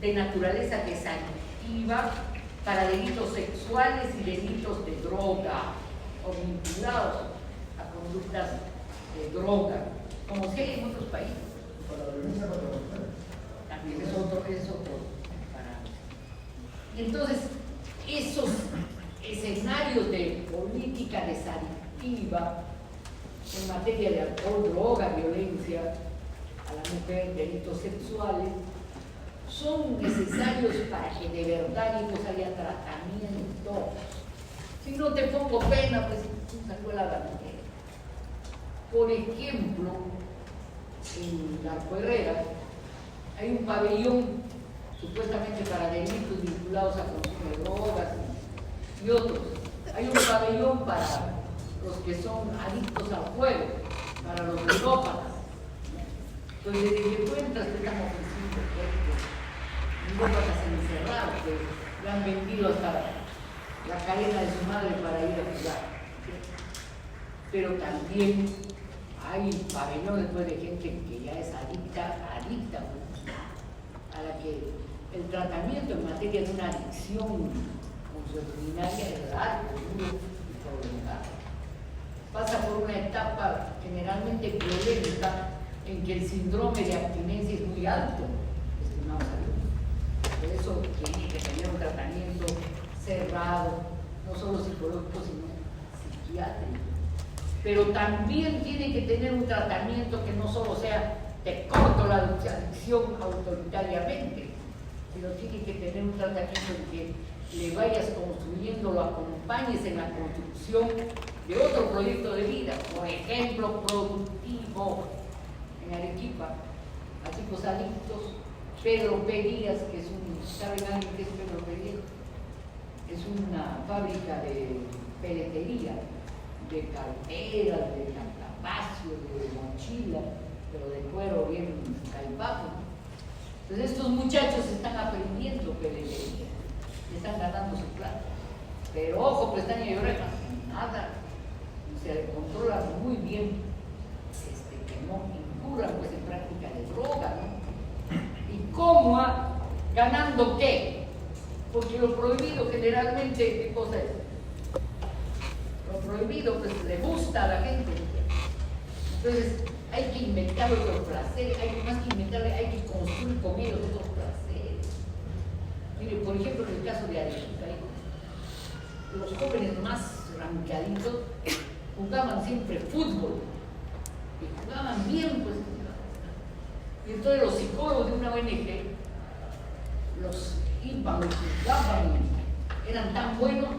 de naturaleza desadictiva para delitos sexuales y delitos de droga o vinculados a conductas de droga, como si hay en otros países. Para la violencia contra la mujer. También es otro parámetro. Entonces, esos escenarios de política desadictiva en materia de alcohol, droga, violencia a la mujer, delitos sexuales, son necesarios para que de verdad ellos haya tratamiento. Si no te pongo pena, pues sacó la mujer. Por ejemplo, en Larco Herrera hay un pabellón supuestamente para delitos vinculados a consumo de drogas y otros. Hay un pabellón para los que son adictos al juego, para los ludópatas. Entonces, desde que tú entras, te están ofreciendo ludópatas encerrados, que le han vendido hasta la cadena de su madre para ir a jugar. Pero también hay pabellones pues, de gente que ya es adicta, a la que el tratamiento en materia de una adicción consuetudinaria es largo, duro y prolongado. Pasa por una etapa generalmente violenta en que el síndrome de abstinencia es muy alto, estimados alumnos. Por eso tiene que tener un tratamiento cerrado, no solo psicológico, sino psiquiátrico. Pero también tiene que tener un tratamiento que no solo sea te corto la adicción autoritariamente, sino tiene que tener un tratamiento en que le vayas construyendo, lo acompañes en la construcción de otro proyecto de vida, por ejemplo, productivo. En Arequipa, a chicos adictos, Pedro P. Díaz, que es ¿saben alguien qué es Pedro P. Díaz? Es una fábrica de peletería, de carteras, de cartapacio, de mochila, pero de cuero bien caipajo. Entonces estos muchachos están aprendiendo peletería, están ganando su plata. Pero ojo, pestaña y oreja, nada. Se controla muy bien que no incurran pues, en práctica de droga, ¿no? ¿Y cómo? ¿Ganando qué? Porque lo prohibido generalmente, ¿qué cosa es? Lo prohibido pues le gusta a la gente. Entonces hay que inventar otros placeres, más que inventarle, hay que construir con ellos otros placeres. Mire, por ejemplo, en el caso de Arequipa, los jóvenes más ranqueaditos jugaban siempre fútbol y jugaban bien, pues. Y entonces los psicólogos de una ONG los iban, los juzgaban, eran tan buenos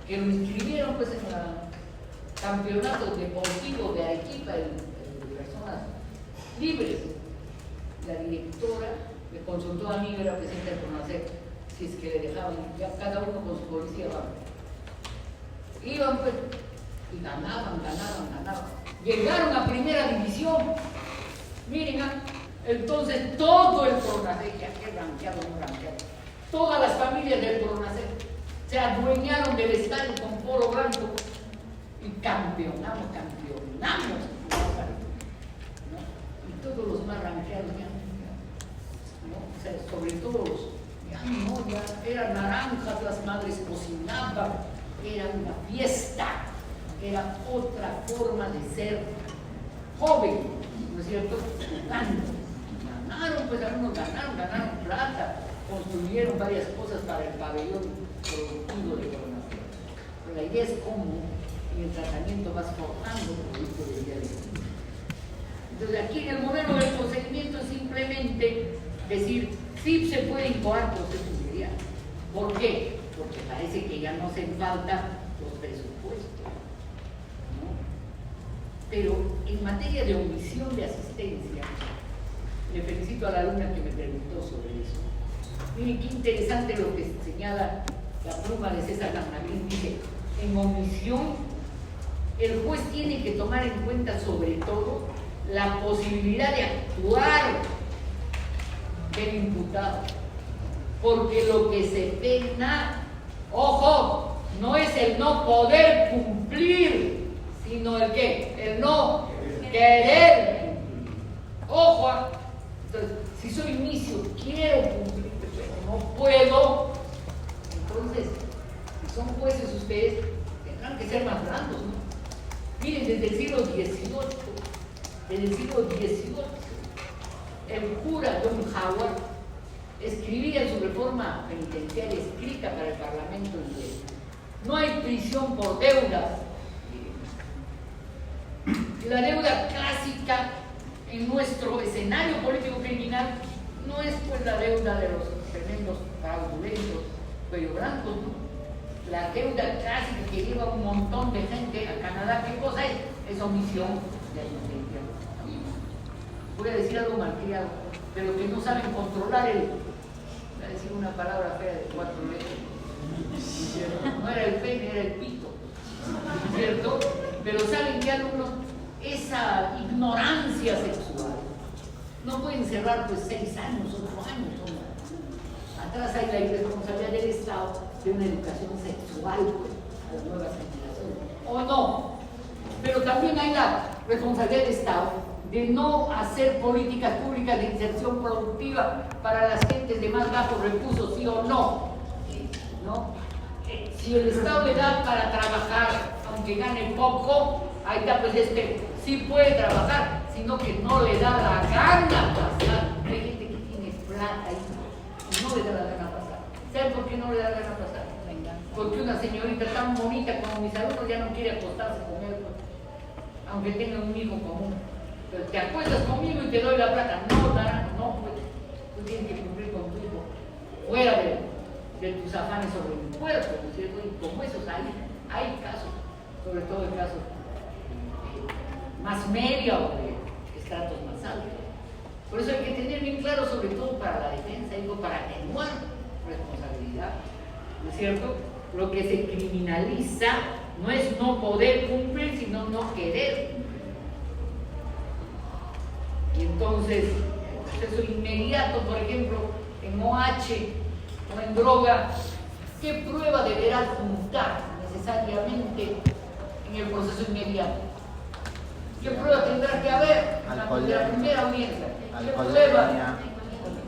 que lo inscribieron pues en el campeonato deportivo de Arequipa de personas libres. La directora me consultó a mí, era presente al conocer si es que le dejaban, ya cada uno con su policía iban pues y ganaban. Llegaron a primera división. Miren, Entonces todo el Pronacet, ya que ranqueado, no ranqueado, todas las familias del Pronacet se adueñaron del estadio con polo blanco y campeonamos. ¿No? Y todos los más ranqueados ya, ¿no? O sea, sobre todo los, ya eran naranjas, las madres cocinaban, era una fiesta, era otra forma de ser joven, ¿no es cierto? Ganaron, pues algunos ganaron plata, construyeron varias cosas para el pabellón productivo de Coronación. Pero la idea es cómo en el tratamiento vas formando producto del día de hoy. Entonces aquí en el modelo del procedimiento es simplemente decir, sí se puede incoar proceso inmediato. ¿Por qué? Porque parece que ya no hacen falta los presupuestos, ¿no? Pero en materia de omisión de asistencia, le felicito a la alumna que me preguntó sobre eso. Miren qué interesante lo que señala la pluma de César Lamnavín. Dice, en omisión, el juez tiene que tomar en cuenta sobre todo la posibilidad de actuar del imputado, porque lo que se pena, ojo, no es el no poder cumplir, sino el ¿qué? El no querer cumplir. Ojo, entonces, si soy inicio, quiero cumplir, pero no puedo, entonces, si son jueces ustedes, tendrán que ser más blandos, ¿no? Miren, desde el siglo XVIII, el cura John Howard escribía en su reforma penitenciaria escrita para el Parlamento inglés: no hay prisión por deudas. La deuda clásica en nuestro escenario político criminal no es pues la deuda de los tremendos fraudulentos cuello blancos, ¿no? La deuda clásica que lleva un montón de gente a Canadá, ¿qué cosa es? Es omisión de asistencia. Voy a decir algo malcriado, pero que no saben controlar voy a decir una palabra fea de 4 letras. No era el pene, era el pito, ¿cierto? Pero saben que algunos, esa ignorancia sexual, no pueden cerrar pues 6 años, 8 años, ¿no? Atrás hay la irresponsabilidad del Estado de una educación sexual pues, a las nuevas generaciones, o no. Pero también hay la responsabilidad del Estado de no hacer políticas públicas de inserción productiva para las gentes de más bajos recursos, sí o no. ¿No? Si el Estado le da para trabajar, aunque gane poco, ahí está, pues sí puede trabajar, sino que no le da la gana pasar. Hay gente que tiene plata y no le da la gana pasar. ¿Saben por qué no le da la gana pasar? Porque una señorita tan bonita como mis alumnos ya no quiere acostarse con él, aunque tenga un hijo común. Pero te acuestas conmigo y te doy la plata. No, Naranjo, no, pues, tú tienes que cumplir con tu hijo fuera de tus afanes sobre mi cuerpo, ¿no es cierto? Y como esos hay casos, sobre todo el caso más media o de estratos más altos. Por eso hay que tener bien claro, sobre todo para la defensa, digo, para atenuar responsabilidad, ¿no es cierto? Lo que se criminaliza no es no poder cumplir, sino no querer cumplir. Y entonces, el proceso inmediato, por ejemplo, en OH o en droga, ¿qué prueba deberá juntar necesariamente en el proceso inmediato? ¿Qué prueba tendrá que haber en la primera audiencia? ¿Qué prueba?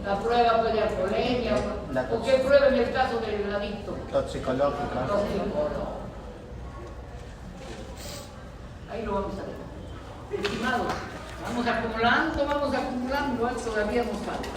La prueba pues, de alcoholemia, o qué prueba en el caso del adicto. Toxicológica. Ahí lo vamos a ver. Estimados, vamos acumulando, todavía nos falta.